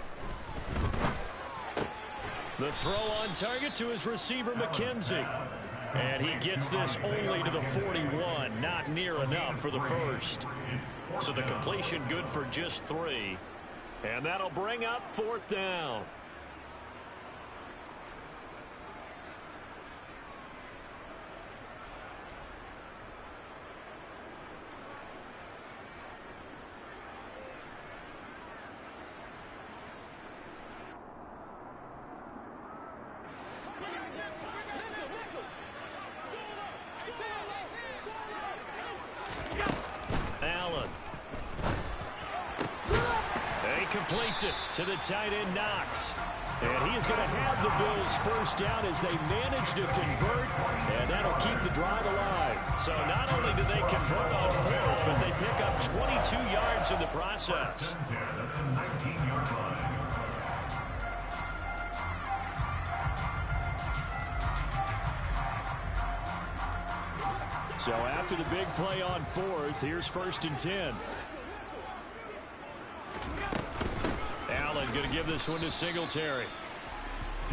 The throw on target to his receiver, McKenzie. And he gets this only to the 41. Not near enough for the first. So the completion good for just 3. And that'll bring up 4th down. Allen. He completes it to the tight end, Knox. And he is going to have the Bills 1st down as they manage to convert, and that'll keep the drive alive. So not only do they convert on 4th, but they pick up 22 yards in the process. So after the big play on 4th, here's 1st and 10. Allen going to give this one to Singletary.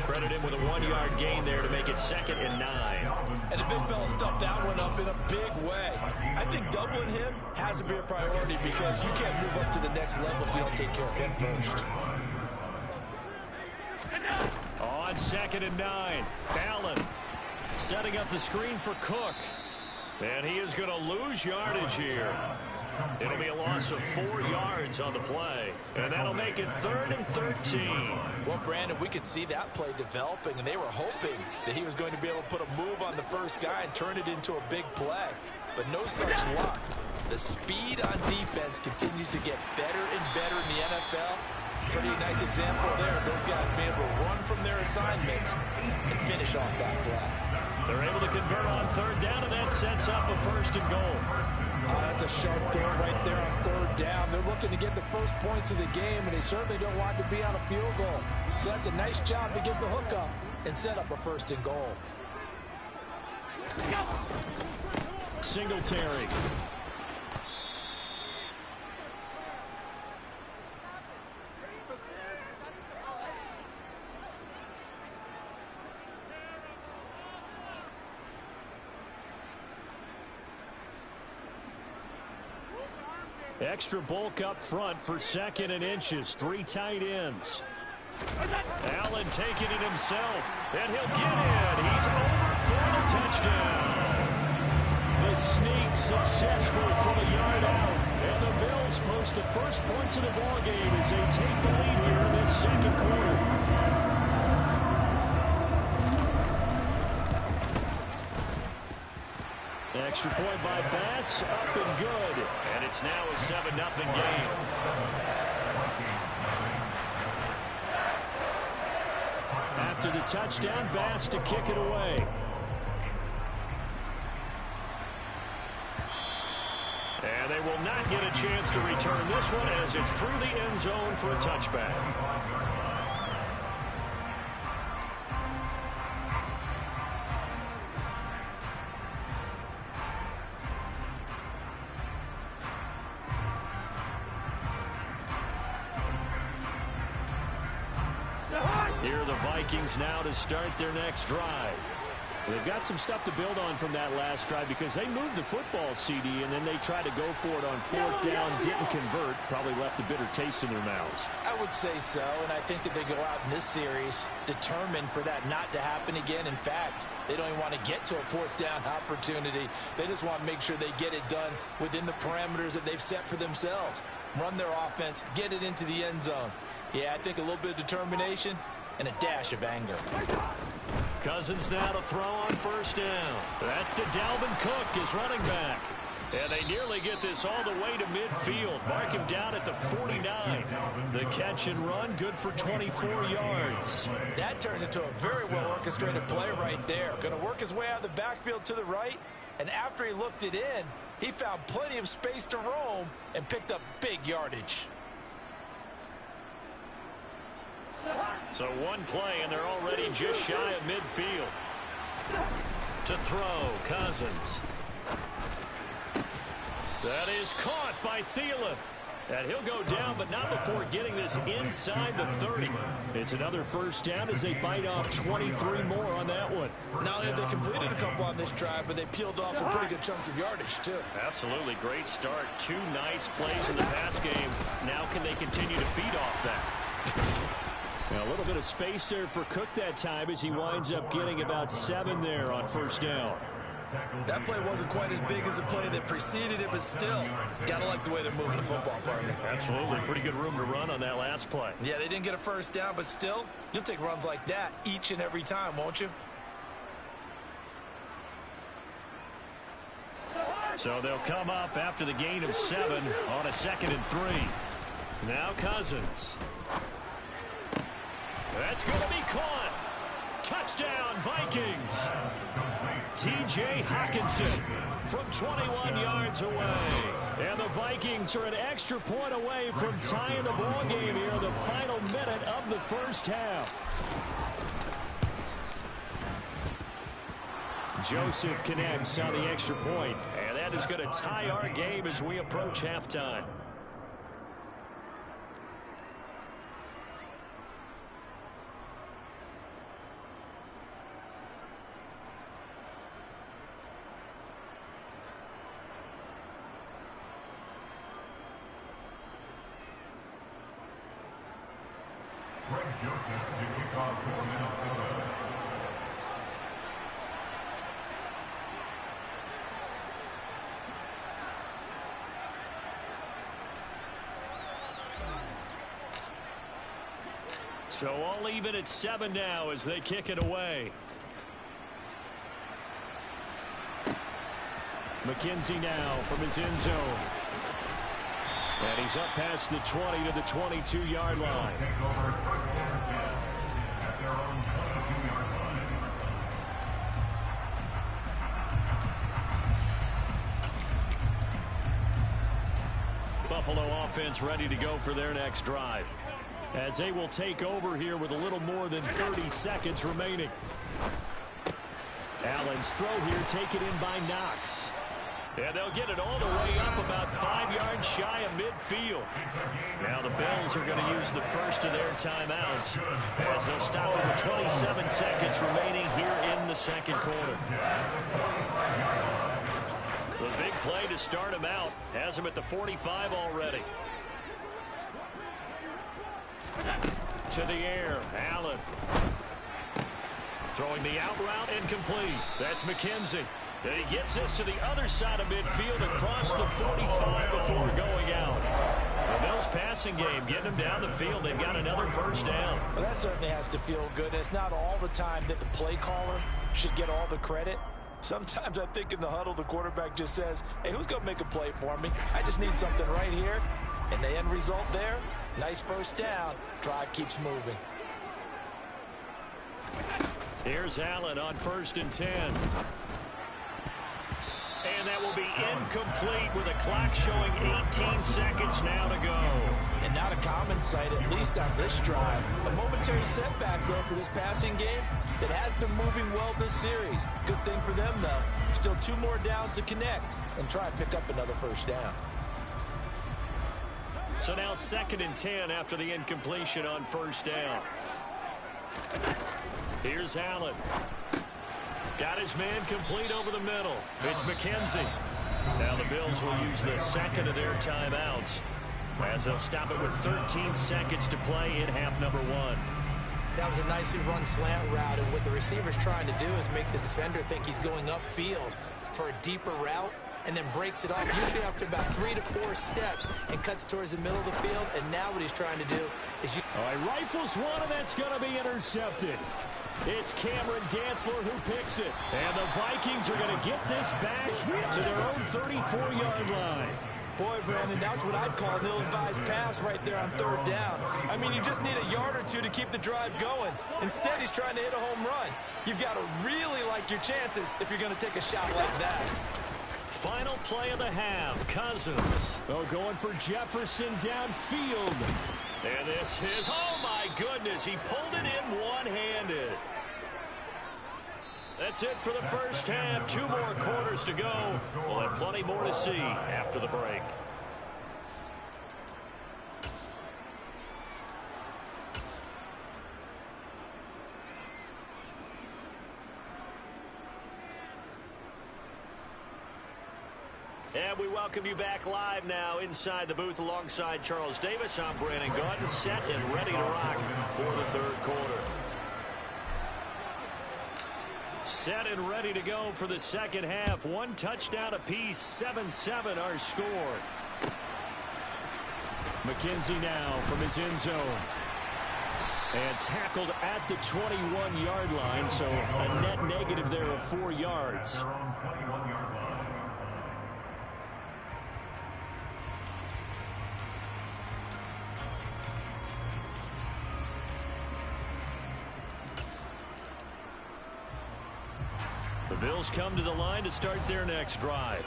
Credit him with a 1-yard gain there to make it 2nd and 9. And the big fella stuffed that one up in a big way. I think doubling him has to be a priority because you can't move up to the next level if you don't take care of him first. On 2nd and 9, Allen setting up the screen for Cook. And he is going to lose yardage here. It'll be a loss of 4 yards on the play. And that'll make it 3rd and 13. Well, Brandon, we could see that play developing, and they were hoping that he was going to be able to put a move on the first guy and turn it into a big play. But no such luck. The speed on defense continues to get better and better in the NFL. Pretty nice example there. Those guys being able to run from their assignments and finish off that play. They're able to convert on 3rd down, and that sets up a 1st and goal. That's a sharp throw right there on 3rd down. They're looking to get the first points of the game, and they certainly don't want to be on a field goal. So that's a nice job to get the hook up and set up a 1st and goal. Singletary. Extra bulk up front for 2nd and inches. 3 tight ends. Allen taking it himself. And he'll get in. He's over for the touchdown. The sneak successful from a yard out. And the Bills post the first points of the ballgame as they take the lead here in this 2nd quarter. extra point by Bass, up and good. And it's now a 7-0 game. After the touchdown, Bass to kick it away. And they will not get a chance to return this one as it's through the end zone for a touchback. Here are the Vikings now to start their next drive. They've got some stuff to build on from that last drive because they moved the football, CD, and then they tried to go for it on 4th down, didn't convert, probably left a bitter taste in their mouths. I would say so, and I think that they go out in this series determined for that not to happen again. In fact, they don't even want to get to a 4th down opportunity. They just want to make sure they get it done within the parameters that they've set for themselves. Run their offense, get it into the end zone. Yeah, I think a little bit of determination and a dash of anger. Cousins now to throw on 1st down. That's to Dalvin Cook, his running back. And they nearly get this all the way to midfield. Mark him down at the 49. The catch and run, good for 24 yards. That turned into a very well-orchestrated play right there. Going to work his way out of the backfield to the right. And after he looked it in, he found plenty of space to roam and picked up big yardage. So one play, and they're already just shy of midfield. To throw, Cousins. That is caught by Thielen. And he'll go down, but not before getting this inside the 30. It's another 1st down as they bite off 23 more on that one. Not only have they completed a couple on this drive, but they peeled off some pretty good chunks of yardage, too. Absolutely. Great start. 2 nice plays in the pass game. Now can they continue to feed off that? Now a little bit of space there for Cook that time as he winds up getting about 7 there on 1st down. That play wasn't quite as big as the play that preceded it, but still, gotta like the way they're moving the football, partner. Absolutely. Pretty good room to run on that last play. Yeah, they didn't get a 1st down, but still, you'll take runs like that each and every time, won't you? So they'll come up after the gain of 7 on a 2nd and 3. Now Cousins. That's going to be caught. Touchdown, Vikings. T.J. Hawkinson from 21 yards away. And the Vikings are an extra point away from tying the ball game here, the final minute of the 1st half. Joseph connects on the extra point, and that is going to tie our game as we approach halftime. So all even at 7 now as they kick it away. McKenzie now from his end zone. And he's up past the 20 to the 22-yard line. Buffalo offense ready to go for their next drive, as they will take over here with a little more than 30 seconds remaining. Allen's throw here taken in by Knox. And they'll get it all the way up about 5 yards shy of midfield. Now the Bills are going to use the first of their timeouts as they'll stop it with 27 seconds remaining here in the 2nd quarter. The big play to start him out has him at the 45 already. To the air, Allen. Throwing the out route incomplete. That's McKenzie. And he gets this to the other side of midfield across the 45 before going out. The Bills passing game getting them down the field. They've got another 1st down. Well, that certainly has to feel good. It's not all the time that the play caller should get all the credit. Sometimes I think in the huddle, the quarterback just says, hey, who's going to make a play for me? I just need something right here. And the end result there, nice first down. Drive keeps moving. Here's Allen on 1st and 10. And that will be incomplete with a clock showing 18 seconds now to go. And not a common sight, at least on this drive. A momentary setback, though, for this passing game that has been moving well this series. Good thing for them, though. Still 2 more downs to connect and try and pick up another first down. So now 2nd and 10 after the incompletion on 1st down. Here's Allen. Got his man complete over the middle. It's McKenzie. Now the Bills will use the second of their timeouts as they'll stop it with 13 seconds to play in half number 1. That was a nicely run slant route, and what the receiver's trying to do is make the defender think he's going upfield for a deeper route, and then breaks it off, usually after about 3 to 4 steps, and cuts towards the middle of the field. And now what he's trying to do is... All right, rifles one, and that's going to be intercepted. It's Cameron Dantzler who picks it. And the Vikings are going to get this back to their own 34-yard line. Boy, Brandon, that's what I'd call an ill-advised pass right there on 3rd down. I mean, you just need a yard or 2 to keep the drive going. Instead, he's trying to hit a home run. You've got to really like your chances if you're going to take a shot like that. Final play of the half. Cousins. Oh, going for Jefferson downfield. And this is, oh my goodness, he pulled it in one-handed. That's it for the first half. 2 more quarters to go. We'll have plenty more to see after the break. And we welcome you back live now inside the booth alongside Charles Davis. I'm Brandon Gaudin, set and ready to rock for the 3rd quarter. Set and ready to go for the 2nd half. 1 touchdown apiece, 7-7 our score. McKenzie now from his end zone. And tackled at the 21-yard line, so a net negative there of 4 yards. The Bills come to the line to start their next drive.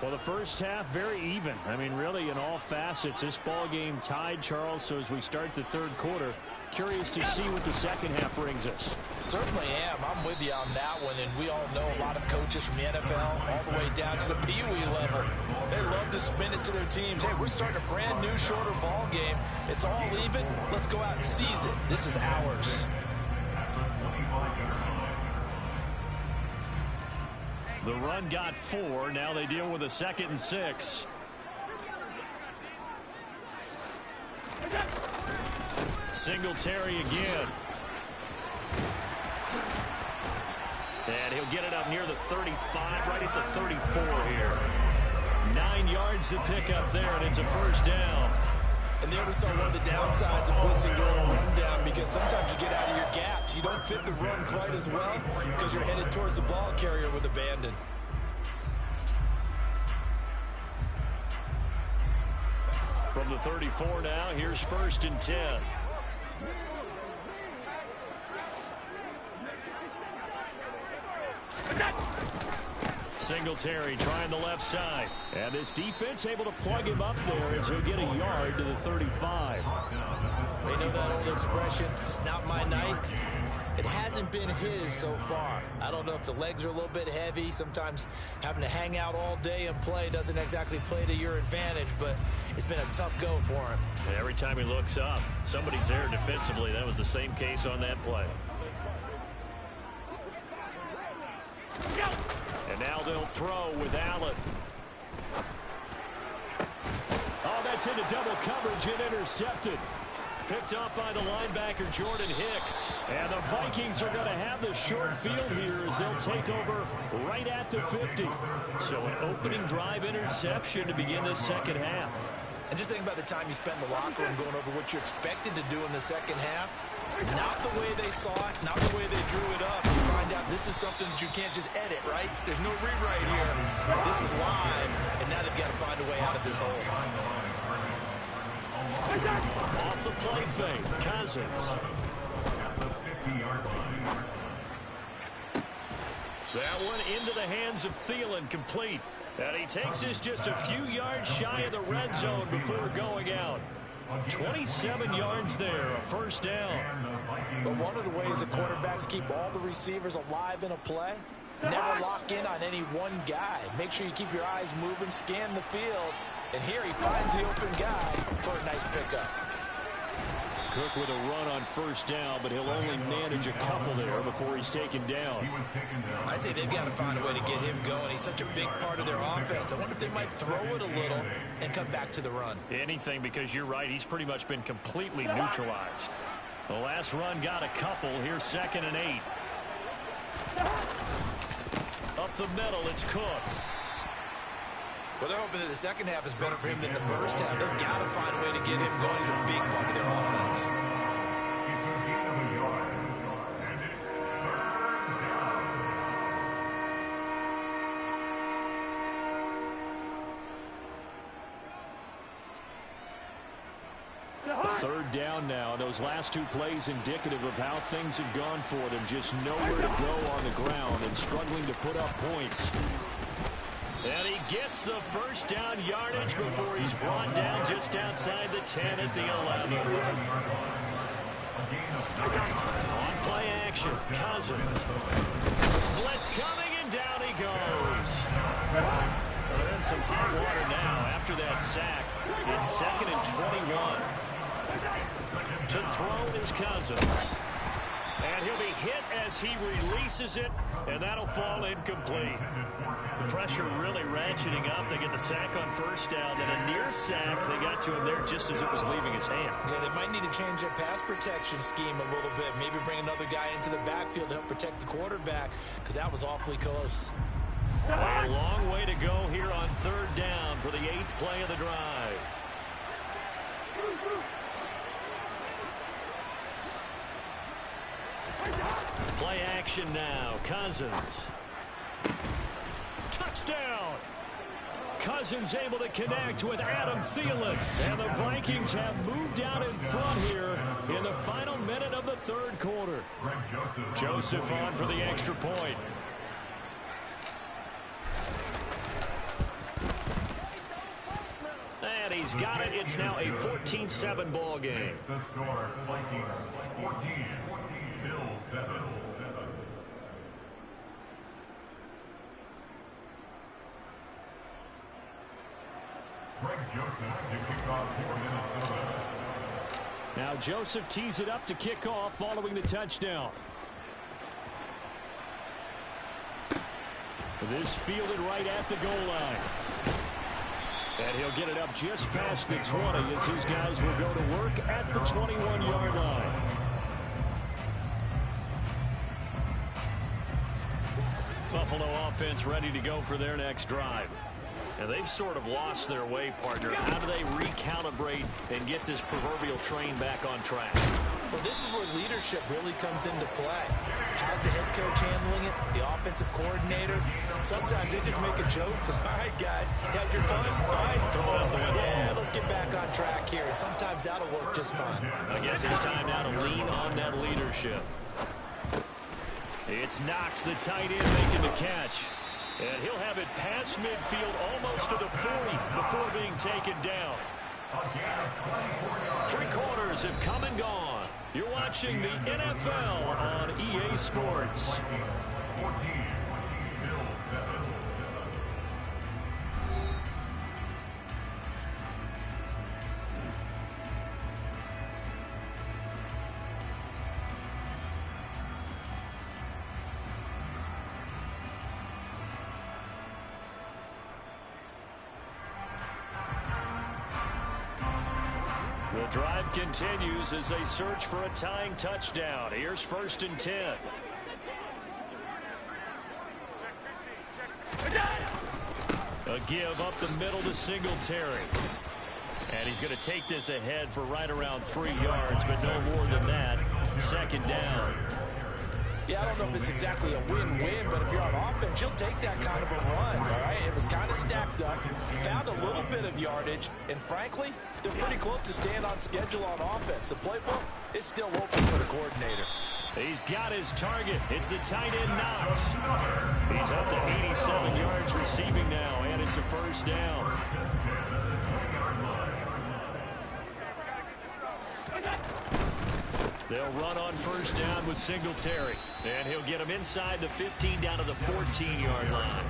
Well, the first half, very even. I mean, really, in all facets, this ball game tied, Charles. So as we start the 3rd quarter, curious to see what the 2nd half brings us. Certainly am. I'm with you on that one. And we all know a lot of coaches from the NFL all the way down to the Pee Wee level. They love to spin it to their teams. Hey, we're starting a brand new, shorter ball game. It's all even. Let's go out and seize it. This is ours. The run got 4. Now they deal with a 2nd and 6. Singletary again. And he'll get it up near the 35, right at the 34 here. 9 yards to pick up there, and it's a first down. And there we saw one of the downsides of blitzing during a rundown, because sometimes you get out of your gaps. You don't fit the run quite as well because you're headed towards the ball carrier with abandon. From the 34 now, here's 1st and 10. Singletary trying the left side. And this defense able to plug him up there as he'll get a yard to the 35. We know that old expression, it's not my night. It hasn't been his so far. I don't know if the legs are a little bit heavy. Sometimes having to hang out all day and play doesn't exactly play to your advantage, but it's been a tough go for him. And every time he looks up, somebody's there defensively. That was the same case on that play. And now they'll throw with Allen. Oh, that's into double coverage and intercepted. Picked up by the linebacker, Jordan Hicks. And the Vikings are going to have the short field here as they'll take over right at the 50. So an opening drive interception to begin this 2nd half. And just think about the time you spent in the locker room going over what you expected to do in the 2nd half. Not the way they saw it, not the way they drew it up. You find out this is something that you can't just edit, right? There's no rewrite here. This is live, and now they've got to find a way out of this hole. Off the play fake, Cousins. That one into the hands of Thielen, complete. And he takes this just a few yards shy of the red zone before going out. 27 yards there, a first down. But one of the ways that quarterbacks keep all the receivers alive in a play, never lock in on any one guy. Make sure you keep your eyes moving, scan the field. And here he finds the open guy for a nice pickup. Cook with a run on first down, but he'll only manage a couple there before he's taken down. I'd say they've got to find a way to get him going. He's such a big part of their offense. I wonder if they might throw it a little and come back to the run. Anything, because you're right, he's pretty much been completely neutralized. The last run got a couple. Here's 2nd and 8. Up the middle, it's Cook. Well, they're hoping that the second half is better for him than the first half. They've got to find a way to get him going. He's a big part of their offense. It's a gain of a yard, and it's 3rd down. Third down now. Those last two plays indicative of how things have gone for them. Just nowhere to go on the ground and struggling to put up points. And he gets the first down yardage before he's brought down just outside the 10 at the 11. On play action, Cousins. Blitz coming, and down he goes. And then some hot water now after that sack. It's 2nd and 21. To throw is Cousins. And he'll be hit as he releases it, and that'll fall incomplete. The pressure really ratcheting up. They get the sack on first down, then a near sack. They got to him there just as it was leaving his hand. Yeah, they might need to change their pass protection scheme a little bit. Maybe bring another guy into the backfield to help protect the quarterback, because that was awfully close. A long way to go here on 3rd down for the 8th play of the drive. Play action now. Cousins. Touchdown! Cousins able to connect with Adam Thielen. And the Vikings have moved out in front here in the final minute of the 3rd quarter. Joseph on for the extra point. And he's got it. It's now a 14-7 ball game. The score, Vikings 14, Bills 7. Greg Joseph to kick off for Minnesota. Now Joseph tees it up to kick off following the touchdown. This fielded right at the goal line. And he'll get it up just past the 20 as his guys will go to work at the 21-yard line. Buffalo offense ready to go for their next drive. And they've sort of lost their way, partner. How do they recalibrate and get this proverbial train back on track? Well, this is where leadership really comes into play. How's the head coach handling it? The offensive coordinator? Sometimes they just make a joke. All right, guys, had your fun? All right, throw it out the window. Yeah, let's get back on track here. And sometimes that'll work just fine. I guess it's time now to lean on that leadership. It's Knox, the tight end, making the catch. And he'll have it past midfield almost to the 40 before being taken down. 3 quarters have come and gone. You're watching the NFL on EA Sports. 14, Bills 7. The drive continues as they search for a tying touchdown. Here's 1st and 10. A give up the middle to Singletary. And he's going to take this ahead for right around 3 yards, but no more than that. Second down. Yeah, I don't know if it's exactly a win-win, but if you're on offense, you'll take that kind of a run, all right? It was kind of stacked up, found a little bit of yardage, and frankly, they're pretty close to staying on schedule on offense. The playbook is still open for the coordinator. He's got his target. It's the tight end, Knox. He's up to 87 yards receiving now, and it's a first down. They'll run on first down with Singletary. And he'll get him inside the 15 down to the 14-yard line.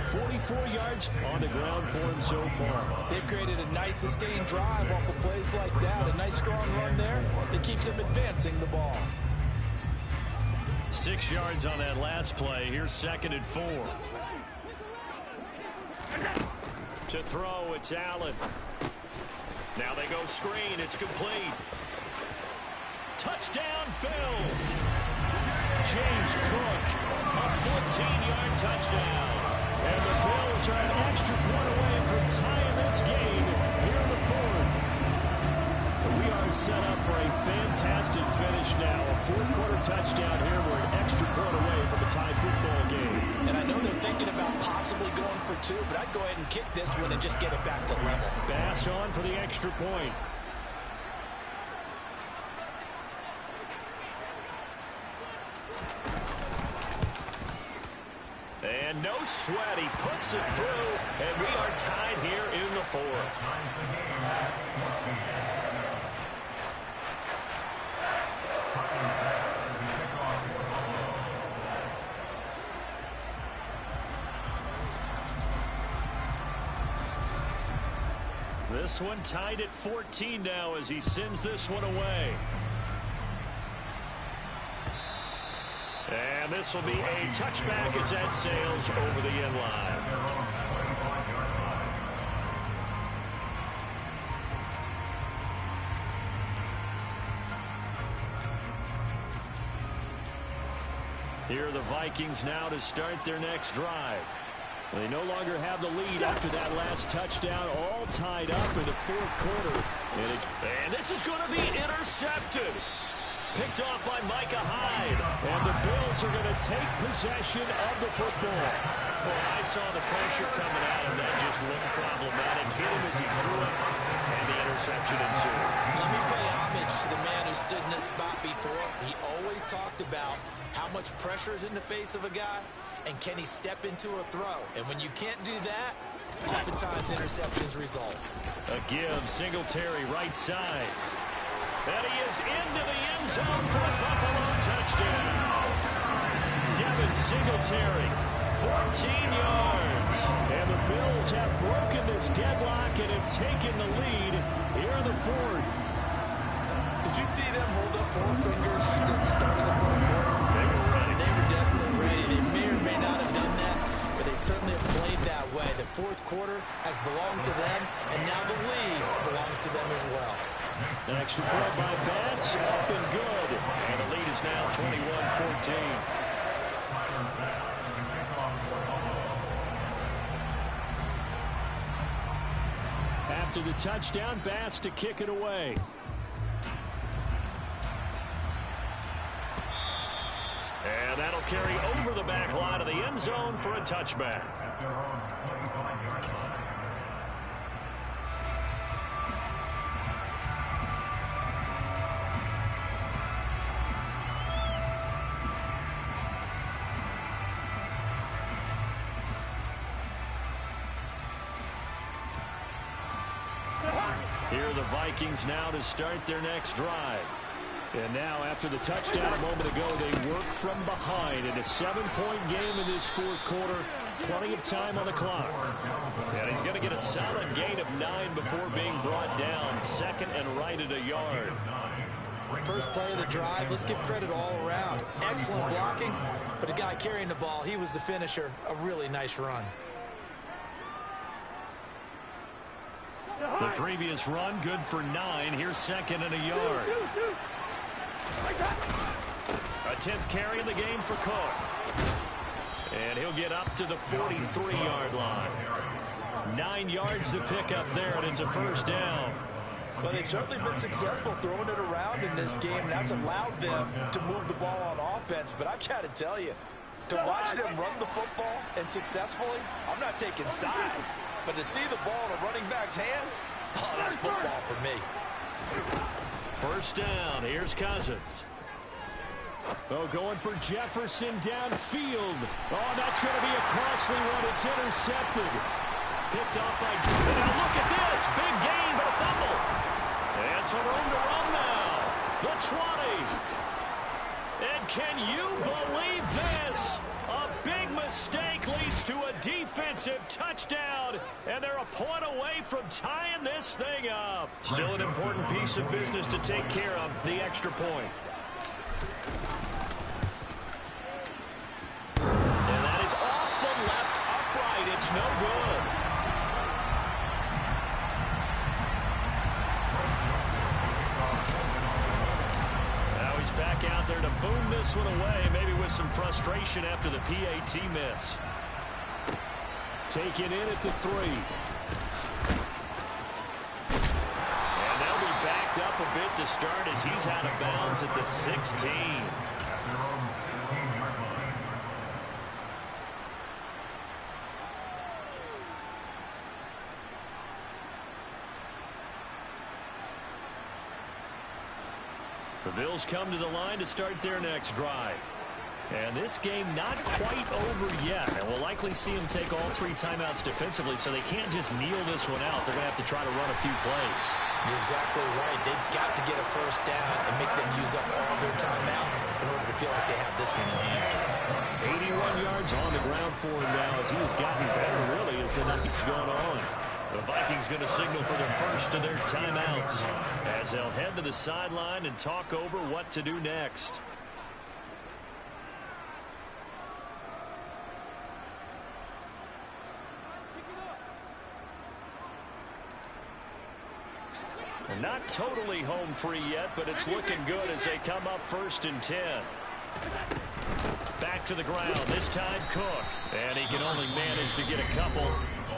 44 yards on the ground for him so far. They've created a nice sustained drive off of plays like that. A nice strong run there that keeps them advancing the ball. 6 yards on that last play. Here's 2nd and 4. To throw, it's Allen. Now they go screen. It's complete. Touchdown, Bills. James Cook, a 14-yard touchdown. And the Bills are an extra point away from tying this game here in the 4th. We are set up for a fantastic finish now. A 4th-quarter touchdown here. We're an extra point away from a tie football game. And I know they're thinking about possibly going for 2, but I'd go ahead and kick this one and just get it back to level. Bass on for the extra point. And no sweat, he puts it through, and we are tied here in the 4th. This one tied at 14 now as he sends this one away. And this will be a touchback as that sails over the end line. Here are the Vikings now to start their next drive. They no longer have the lead after that last touchdown, all tied up in the 4th quarter. And this is going to be intercepted. Picked off by Micah Hyde. And the Bills are going to take possession of the football. Well, I saw the pressure coming at him. That just looked problematic. Hit him as he threw it, and the interception ensued. Let me pay homage to the man who stood in this spot before. He always talked about how much pressure is in the face of a guy, and can he step into a throw. And when you can't do that, oftentimes interceptions result. A give, Singletary right side. And he is into the end zone for a Buffalo touchdown. Devin Singletary, 14 yards. And the Bills have broken this deadlock and have taken the lead here in the 4th. Did you see them hold up 4 fingers to the start of the 4th quarter? They were ready. They were definitely ready. They may or may not have done that, but they certainly have played that way. The 4th quarter has belonged to them, and now the lead belongs to them as well. An extra point by Bass, up and good. And the lead is now 21-14. After the touchdown, Bass to kick it away. And that'll carry over the back line of the end zone for a touchback. Here are the Vikings now to start their next drive. And now, after the touchdown a moment ago, they work from behind in a 7-point game in this 4th quarter. Plenty of time on the clock. And he's going to get a solid gain of 9 before being brought down. 2nd and right at a yard. First play of the drive, let's give credit all around. Excellent blocking, but the guy carrying the ball, he was the finisher. A really nice run. The previous run, good for 9. Here's 2nd and a yard. A 10th carry in the game for Cook. And he'll get up to the 43-yard line. 9 yards to pick up there, and it's a first down. Well, they've certainly been successful throwing it around in this game, and that's allowed them to move the ball on offense. But I've got to tell you, to watch them run the football and successfully, I'm not taking sides. But to see the ball in a running back's hands, oh, that's football for me. First down, here's Cousins. Oh, going for Jefferson downfield. Oh, that's going to be a costly one. It's intercepted. Picked off by Jordan. Now look at this. Big gain, but a fumble. And some room to run now. The 20. And can you believe this? A big mistake leads to a defensive touchdown. And they're a point away from tying this thing up. Still an important piece of business to take care of, the extra point. And that is off the left upright. It's no good. Now he's back out there to boom this one away, maybe with some frustration after the PAT miss. Taken in at the 3. And they'll be backed up a bit to start as he's out of bounds at the 16. The Bills come to the line to start their next drive. And this game not quite over yet. And we'll likely see them take all 3 timeouts defensively, so they can't just kneel this one out. They're going to have to try to run a few plays. You're exactly right. They've got to get a first down and make them use up all their timeouts in order to feel like they have this one in hand. 81 yards on the ground for him now as he has gotten better, really, as the night's gone on. The Vikings going to signal for the first of their timeouts as they'll head to the sideline and talk over what to do next. Not totally home free yet, but it's looking good as they come up 1st and 10. Back to the ground, this time Cook. And he can only manage to get a couple.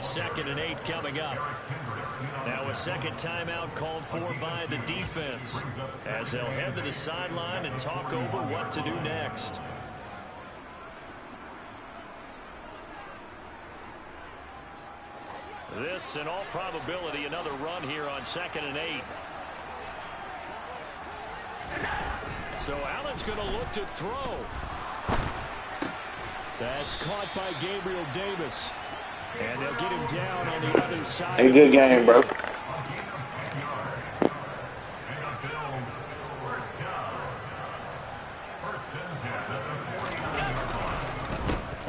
2nd and 8 coming up. Now a second timeout called for by the defense as they'll head to the sideline and talk over what to do next. This, in all probability, another run here on 2nd and 8. So Allen's going to look to throw. That's caught by Gabriel Davis. And they'll get him down on the other side. Hey, good game, bro.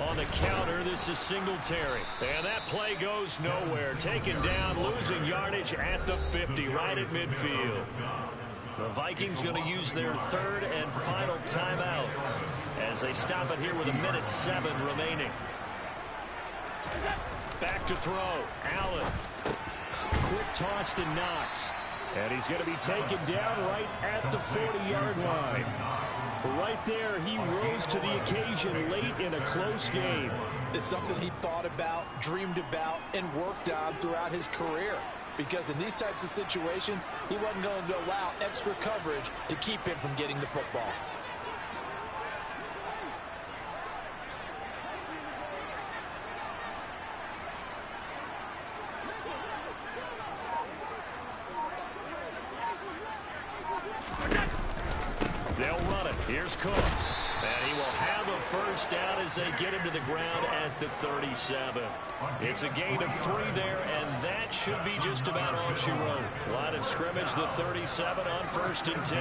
On the counter, this is Singletary. And that play goes nowhere. Taken down, losing yardage at the 50, right at midfield. The Vikings going to use their 3rd and final timeout as they stop it here with 1:07 remaining. Back to throw. Allen. Quick toss to Knox. And he's going to be taken down right at the 40-yard line. Right there, he rose to the occasion late in a close game. It's something he thought about, dreamed about, and worked on throughout his career. Because in these types of situations, he wasn't going to allow extra coverage to keep him from getting the football. They'll run it. Here's Cook. And he will have a first down as they get him to the ground at the 37. It's a gain of 3 there, and that should be just about all she wrote. Line of scrimmage, the 37 on 1st and 10.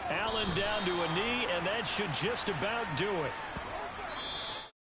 Allen down to a knee, and that should just about do it.